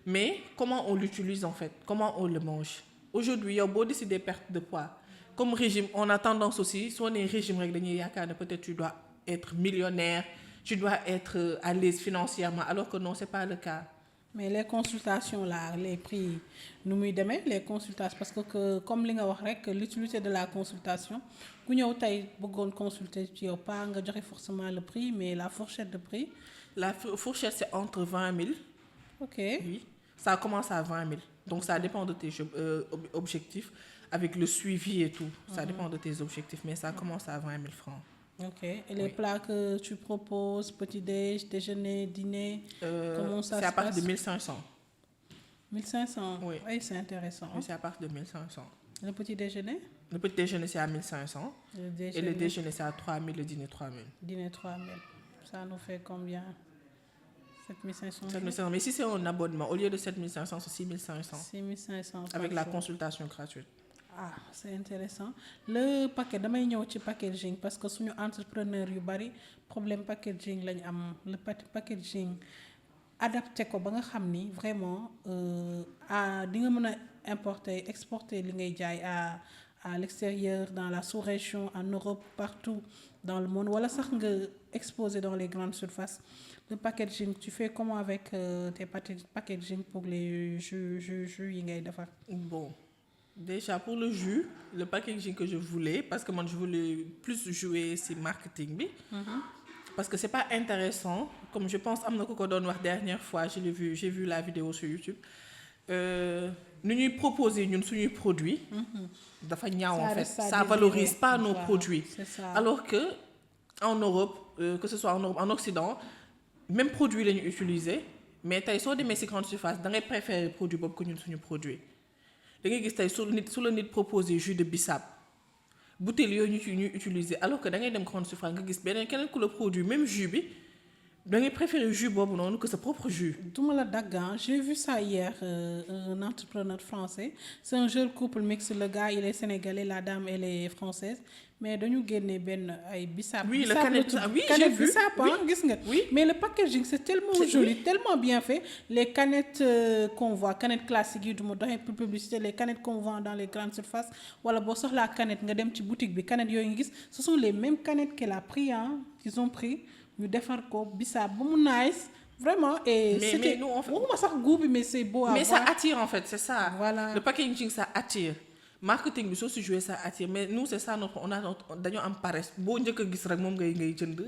S2: mais comment on l'utilise en fait comment on le mange. aujourd'hui yow boo décidé perte de poids comme régime on a tendance aussi soo nee régime rek dañuy yaakaar ne peut-être tu dois être millionnaire tu dois être à l'aise financièrement alors que non c'est pas le cas.
S1: mais les consultations là les prix nu muy demee les consultations parce que comme li nga wax rek l'utilité de la consultation ku ñëw tey bëggoon consulter ci yow pas nga joxe forcément le prix mais la fourchette de prix.
S2: la fourchette c'est entre 20 000.
S1: ok
S2: oui ça commence à 20 000 donc ça dépend de tes objectifs avec le suivi et tout. ça dépend de tes objectifs mais ça commence à 20 000 francs.
S1: ok et les plats que tu proposes petit-déj déjeuner dîner. comment ça se passe?
S2: C'est à partir de 1500.
S1: 1500.
S2: oui
S1: c'est intéressant.
S2: oui c'est à partir de 1500.
S1: le petit déjeuner.
S2: le petit déjeuner c'est à 1500. et le déjeuner c'est à 3000 le dîner 3000.
S1: dîner 3000 ça nous fait combien? 7500.
S2: 7500 mais si c'est un abonnement au lieu de 7500 c'est 6500.
S1: 6500
S2: avec la consultation gratuite.
S1: ah c'est intéressant le paquet damay ñëw ci packaging parce que suñu entrepreneur yu bari problème packaging lañu am le packaging adapté ko ba nga xam ni vraiment di nga mën a exporter li ngay jaay à l'extérieur dans la sous-région en Europe partout dans le monde wala sax nga exposer dans les grandes surfaces. Le packaging tu fais comment avec tes packaging pour les jus yi ngay defar.
S2: bon déjà pour le jus le packaging que je voulais parce que moi je voulais plus jouer ci marketing bi. parce que c'est pas intéressant comme je pense am na ko doon wax dernière fois j'ai vu la vidéo sur YouTube nu ñuy proposer ñun suñuy produits. dafa ñaaw en fait ça valorise pas nos produits.
S1: c'est ça.
S2: alors que en Europe que ce soit en Europe en Occident même produit la ñu utiliser mais tey soo demee ci grande surface da ngay préférer produit boobu que ñun suñu produit. da ngay gis tey su la nit proposé jus de bissap bouteille yooyu ñuy utiliser alors que da ngay dem grande surface nga gis beneen keneen ku la produit même jus bi da ngay préférer jus boobu noonu que sa propre jus.
S1: duma la dagg j'ai vu ça hier un entrepreneur français c'est un jeune couple mixte le gars il est sénégalais la dame elle est française mais dañu génne benn ay bissap.
S2: oui le canette oui j'ai vu
S1: bissap gis nga.
S2: oui
S1: mais le packaging c'est tellement joli tellement bien fait les canettes qu'on voit canettes classiques yi du ma doxee pour publicité les canettes qu'on vend dans les grandes surfaces wala boo soxlaa canette nga dem ci boutique bi canettes yooyu nga gis ce sont les mêmes canettes qu'elle a pris qu'ils ont pris ñu defar ko bissap ba mu nice vraiment et
S2: mais nous on fait
S1: waxuma sax goût bi mais c'est beau à voir.
S2: mais ça attire en fait c'est ça.
S1: voilà
S2: le packaging ça attire. marketing bi soo si joué ça attire mais nous c'est ça dañoo am paresse boo njëkk a gis rek moom ngay jënd.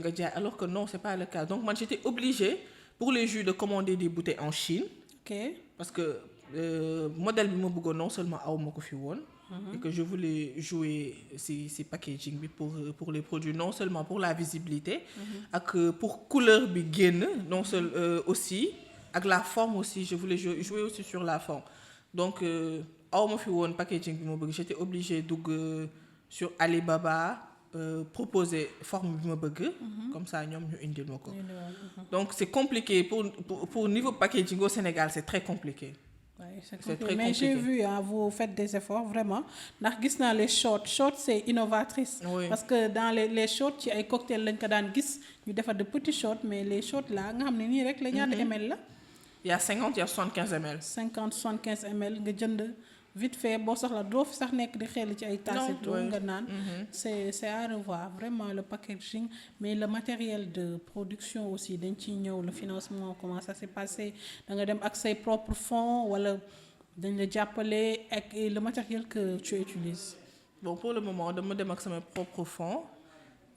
S2: nga jaay alors que non c'est pas le cas donc man j'étais obligée pour les jus de commander des bouteilles en Chine.
S1: ok
S2: parce que modèle bi ma bëggoon non seulement aw ma ko fi woon. et que je voulais jouer ci packaging bi pour les produits non seulement pour la visibilité. ak pour couleur bi génn non seulement aussi ak la forme aussi je voulais jouer aussi sur la forme donc. aw ma fi woon packaging bi ma bëgg j'étais obligée dugg sur Alibaba proposer forme bi ma bëgg. comme ça ñoom ñu indil ma ko. donc c'est compliqué pour niveau packaging au Sénégal c'est très compliqué.
S1: Ouais, c'est
S2: C'est
S1: compliqué.
S2: très
S1: Mais j'ai
S2: compliqué.
S1: vu, hein, vous faites des efforts vraiment. ndax gis naa les shorts. Shorts, c'est innovatrice.
S2: Oui.
S1: Parce que dans les shorts, ci ay cocktails lañ ko daan gis ñu defar de petits shorts mais les shorts là nga xam ne nii rek la ñaata ml la.
S2: Il y a 50, il y a 75 ml.
S1: 50 75 ml nga jënd vite fait boo soxla doo fi sax nekk di xel ci ay tasses et tout
S2: ouais.
S1: nga naan. C'est à revoir vraiment le packaging mais le matériel de production aussi dañ ciy ñëw le financement comment ça s'est passé da nga dem ak say propres fonds wala dañ la jàppale ak le matériel que tu utilises.
S2: Bon, pour le moment, je me démarque sur mes propres fonds.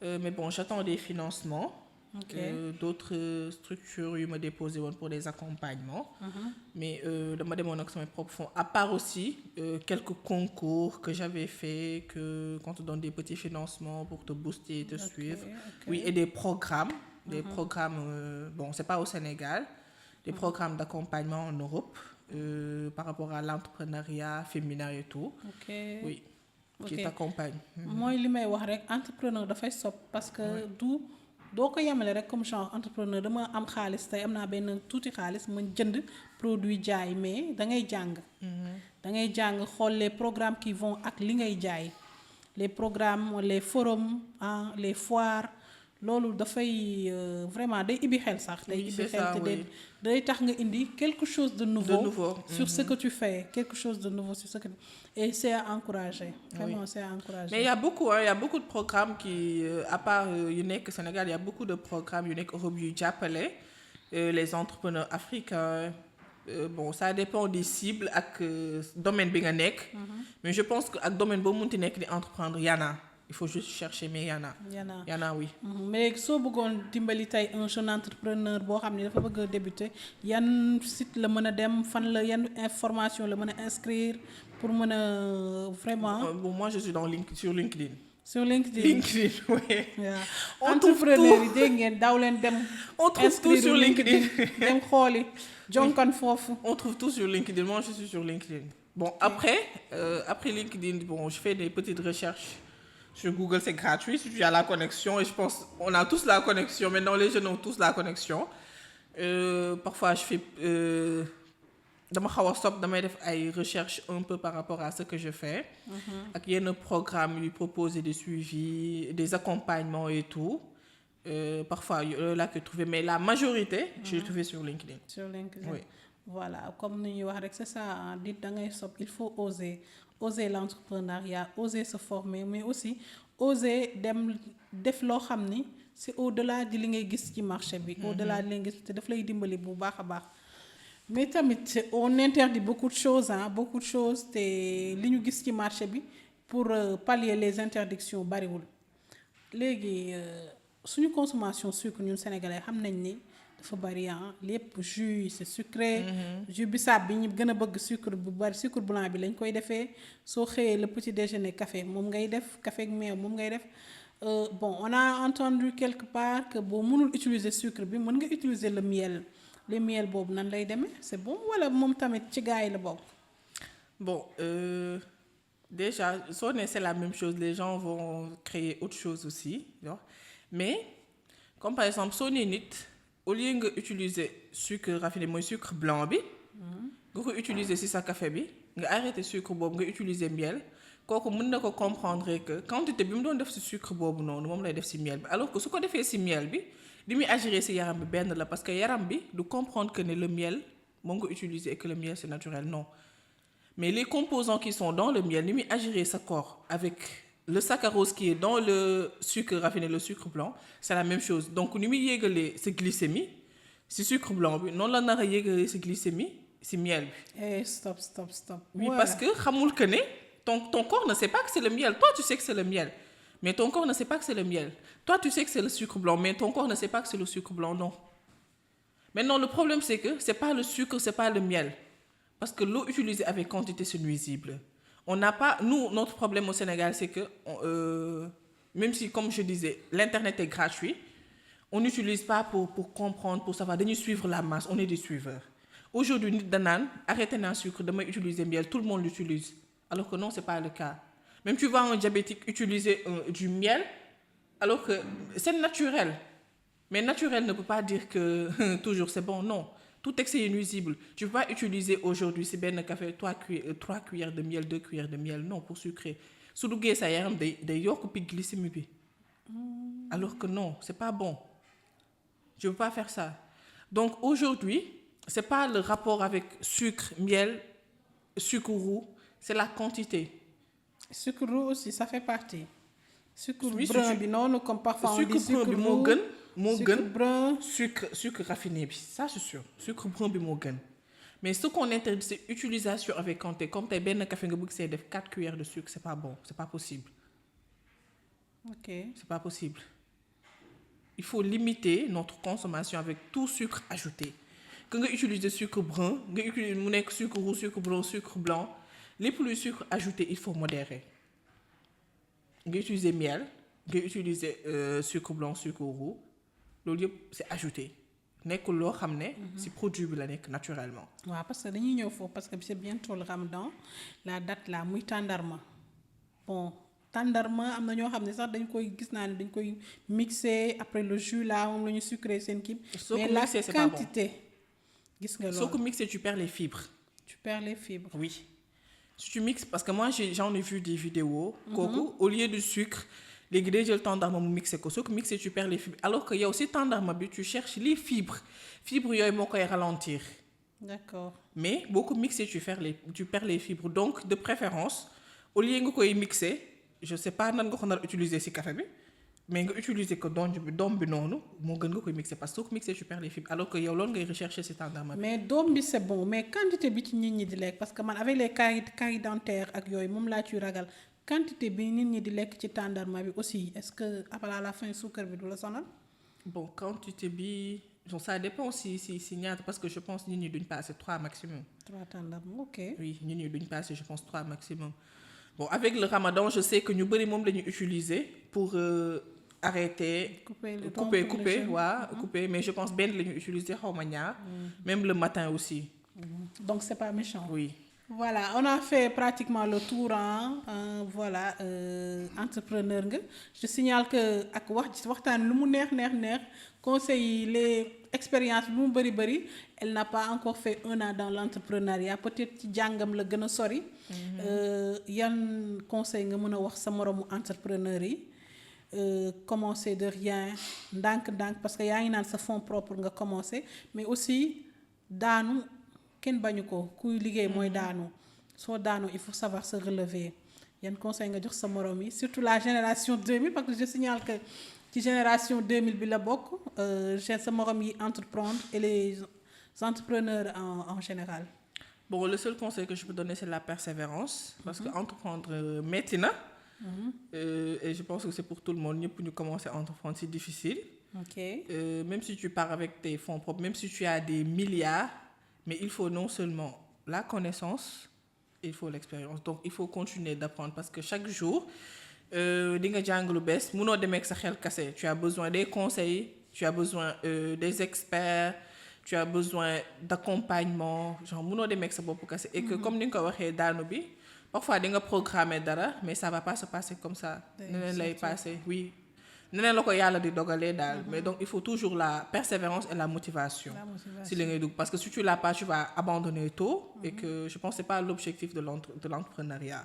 S2: Mais bon, j'attends des financements.
S1: Ok.
S2: D'autres structures me déposent pour des accompagnements. Mais je me démarque sur mes propres fonds. À part aussi quelques concours que j'avais fait, qu'on te donne des petits financements pour te booster et te suivre.
S1: ok.
S2: Oui, et des programmes. Des programmes, bon, c'est pas au Sénégal. Des programmes d'accompagnement en Europe par rapport à l'entrepreneuriat féminin et tout.
S1: Ok.
S2: Oui. Qui
S1: Ok.
S2: t'accompagne.
S1: mooy li may wax rek entrepreneur dafay sob parce que doo ko yemale rek comme genre entrepreneur dama am xaalis tey am naa benn tuuti xaalis ma jënd produit jaay mais da ngay jàng. da ngay jàng xool les programmes qui vont ak li ngay jaay les programmes les forums ah les foires loolu dafay vraiment day ibbi xel sax. day
S2: Oui,
S1: ibbi
S2: c'est
S1: xel
S2: ça,
S1: te
S2: oui.
S1: day tax nga indi quelque chose de nouveau.
S2: nouveau,
S1: sur ce que tu fais quelque chose de nouveau sur ce que et c'est à encourager. Vraiment c'est à encourager.
S2: Mais il y a beaucoup, hein, il y a beaucoup de programmes qui, à part UNEC Sénégal, il y a beaucoup de programmes UNEC Europe yu jàppale les entrepreneurs africains. Bon, ça dépend des cibles ak domaine bi nga nekk. Mais je pense que ak domaine boo munti nekk di entreprendre y en a. Il faut juste chercher mais y en a. Y en a, oui.
S1: Mais soo bëggoon dimbali tey un jeune entrepreneur boo xam ne dafa bëgg a débuter yan site la mën a dem fan la yan information la mën a inscrire pour mën a vraiment.
S2: Bon, moi je suis sur LinkedIn.
S1: Sur LinkedIn.
S2: LinkedIn, oui.
S1: waaw
S2: On trouve
S1: entrepreneur yi dégg ngeen daw leen dem.
S2: On trouve tout sur LinkedIn.
S1: dem xooli jonkan foofu.
S2: On trouve tout sur LinkedIn. Moi je suis sur LinkedIn. Bon, après LinkedIn, bon, je fais des petites recherches. Sur Google, c'est gratuit si tu as la connexion. Et je pense on a tous la connexion. Maintenant, les jeunes ont tous la connexion. Parfois, je fais... dama xaw a stop damay def ay recherches un peu par rapport à ce que je fais. Ak yenn programme yu proposer des suivis, des accompagnements et tout. Parfois, là que trouver. Mais la majorité, je l'ai trouvé sur LinkedIn.
S1: Sur LinkedIn.
S2: Oui.
S1: Voilà, comme ni ñuy wax rek c'est ça dit da ngay sob il faut oser l'entrepreneuriat, oser se former mais aussi oser dem def loo xam ni c'est au-delà di li ngay gis ci marché bi. Au-delà di li ngay gis te daf lay dimbali bu baax a baax. Mais tamit on interdit beaucoup de choses te li ñu gis ci marché bi pour pallier les interdictions bariwul léegi suñu consommation sucre ñun sénégalais xam nañ ni dafa bari lépp jus c'est sucré. Jus bisaab bi ñu gën a bëgg sucre bu bari sucre blanc bi lañ koy defee soo xëyee le petit déjeuner café moom ngay def café ak meew moom ngay def. Bon on a entendu quelque part que boo mënul utiliser sucre bi mën nga utiliser le miel. Le miel boobu nan lay demee c'est bon wala moom tamit ci gars yi la bokk.
S2: Bon, déjà, c'est la même chose. Les gens vont créer autre chose aussi. Non? Mais, comme par exemple, au lieu d'utiliser sucre raffiné, moi sucre blanc, vous utilisez si ça café, vous arrêtez sucre bob, vous utilisez miel. Quand vous comprendre que quand tu te dis que sucre bob, non, nous allons faire miel. Alors que ce qu'on fait si miel, li muy agir ci yaram bi benn la parce que yaram bi du comprendre que le miel moom nga utiliser et que le miel c'est naturel non mais les composants qui sont dans le miel li muy agir sa corps avec le saccharose qui est dans le sucre raffiné le sucre blanc c'est la même chose donc ni muy yéegalee sa glycémie ci sucre blanc bi noonu la nar a yéegalee sa glycémie ci miel bi.
S1: Stop.
S2: Oui parce que xamul que ne ton corps ne sait pas que c'est le miel toi tu sais que c'est le miel. Mais ton corps ne sait pas que c'est le miel. Toi, tu sais que c'est le sucre blanc, mais ton corps ne sait pas que c'est le sucre blanc, non. Maintenant, le problème, c'est que c'est pas le sucre, c'est pas le miel. Parce que l'eau utilisée avec quantité, c'est nuisible. On n'a pas... Nous, notre problème au Sénégal, c'est que... même si, comme je disais, l'Internet est gratuit, on n'utilise pas pour comprendre, pour savoir. Nous suivre la masse, on est des suiveurs. Aujourd'hui, nous, arrêtez le sucre, demain, utiliser miel, tout le monde l'utilise. Alors que non, c'est pas le cas. Même tu vois un diabétique utiliser du miel, alors que c'est naturel. Mais naturel ne peut pas dire que toujours c'est bon, non. tout excès est nuisible. Tu peux pas utiliser aujourd'hui si benn café 3 cuillères de miel 2 cuillères de miel non pour sucrer su duggee sa yaram day yokk pic glycémique bi alors que non c'est pas bon je veux pas faire ça donc aujourd'hui c'est pas le rapport avec sucre miel sucre roux c'est la quantité.
S1: Sucre roux aussi ça fait partie. Sucre
S2: Oui,
S1: brun bi noonu comme parfois on dit
S2: sucre brun bi moo
S1: sucre
S2: gën
S1: brun.
S2: sucre raffiné bi ça c'est sûr sucre brun bi moo gën mais ce qu'on interdit c'est utilisation avec quantité comme tey benn café nga bëgg see def 4 cuillères de sucre c'est pas bon c'est pas possible.
S1: Ok.
S2: C'est pas possible. Il faut limiter notre consommation avec tout sucre ajouté. Que nga utiliser sucre brun nga utiliser mu nekk sucre roux sucre blanc lépp luy sucre ajouté il faut modérer nga utiliser miel nga utiliser sucre blanc sucre roux loolu yëpp c'est ajouté nekkul loo xam ne ci produit bi la nekk naturellement.
S1: waaw parce que dañuy ñëw foofu parce que c'est bientôt le Ramadan la date là muy tàndarma bon tàndarma am na ñoo xam ne sax dañ koy gis naa ne dañ koy mixer après le jus là moom la ñu sucré seen kii. mais la quantité gis nga loolu
S2: soo ko mixer tu perds les fibres.
S1: Tu perds les fibres.
S2: Oui. Si tu mixes parce que moi j'en ai vu des vidéos. kooku au lieu de sucre léegi day jël tàndarma mu mixé ko soo ko mixé tu perds les fibres alors que yow si tàndarma bi tu cherches les fibres yooyu moo koy ralentir.
S1: D'accord.
S2: mais boo ko mixé tu perds les fibres donc de préférence au lieu nga koy mixé je sais pas nan nga ko nar utiliser ci café bi mais nga utiliser ko doom bi noonu moo gën nga koy mixé parce que soo ko mixé tu perds les fibres alors que yow loolu ngay rechercher ci tàndarma bi.
S1: mais doom bi c'est bon mais quantité bi ci nit ñi di lekk parce que man avec les caries dentaires ak yooyu moom laa ciy ragal quantité bi nit ñi di lekk ci tàndarma bi aussi est-ce que après à la fin suukar bi du la sonal.
S2: bon quantité bi ça dépend si ñaata parce que je pense nit ñi duñ passer 3 maximum.
S1: 3 tàndarma ok.
S2: oui nit ñi duñ passer je pense 3 maximum. bon avec le Ramadan je sais que ñu bëri moom la ñuy utiliser pour arrêter. couper mais je pense benn la ñuy utiliser xaw ma ñaar. même le matin aussi.
S1: donc c'est pas méchant.
S2: oui.
S1: Voilà, on a fait pratiquement le tour voilà entrepreneur nga je signale que ak waxtaan lu mu neex conseil les expériences lu mu bëri elle n'a pas encore fait 1 an dans l'entrepreneuriat peut-être ci jàngam la gën a sori. yan conseil nga mën a wax sa moromu entrepreneur yi commencer de rien ndànk parce que yaa ngi naan sa fonds propre nga commencer mais aussi daanu. kenn bañu ko kuy liggéey mooy daanu soo daanu il faut savoir se relever yan conseil nga jox sa morom yi surtout la génération 2000 parce que je signale que ci génération 2000 bi la bokk sa morom yi entreprendre et les entrepreneurs en général.
S2: bon le seul conseil que je peux donner c'est la persévérance parce que entreprendre metti na et je pense que c'est pour tout le monde ñëpp ñu commencer à entreprendre c'est difficile.
S1: Ok.
S2: Même si tu pars avec tes fonds propres même si tu as des milliards. Mais il faut non seulement la connaissance, il faut l'expérience. Donc, il faut continuer d'apprendre parce que chaque jour, di nga jàng lu bees munoo demee ak sa xel kase. Tu as besoin des conseils, tu as besoin des experts, tu as besoin d'accompagnement. Genre munoo demee ak sa bopp kase. Et que comme ni nga ko waxee daanu bi, parfois di nga programmer dara, mais ça va pas se passer comme ça. neneen lay passer, oui. neneen la ko yàlla di dogalee daal mais donc il faut toujours la persévérance et la motivation si li ngay dugg parce que si tu l'as pas tu vas abandonner tôt et que je pense c'est pas l'objectif de l'entrepreneuriat.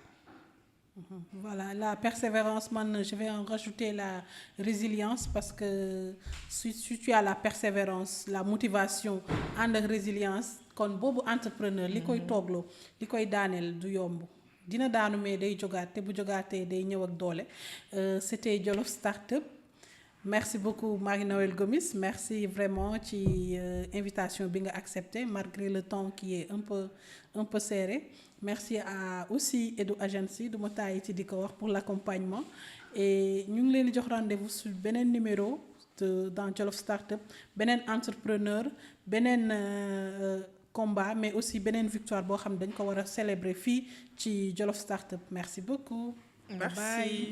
S1: Voilà la persévérance man je vais en rajouter la résilience parce que si tu as la persévérance la motivation ànd ak résilience kon boobu entrepreneur li koy toogloo li koy daaneel du yomb dina daanu mais day jógaat te bu jógaatee day ñëw ak doole c'était Jolof Startup. Merci beaucoup Marie-Noëlle Gomis merci vraiment ci invitation bi nga accepté malgré le temps qui est un peu serré merci à aussi Edu Agency du ma tàyyi ci di ko wax pour l'accompagnement et ñu ngi leen di jox rendez-vous sur beneen numéro dans Jolof Startup beneen entrepreneur beneen combat mais aussi beneen victoire boo xam ne dañ ko war a célébrer fii ci Jolof Startup merci beaucoup.
S2: Merci. Bye.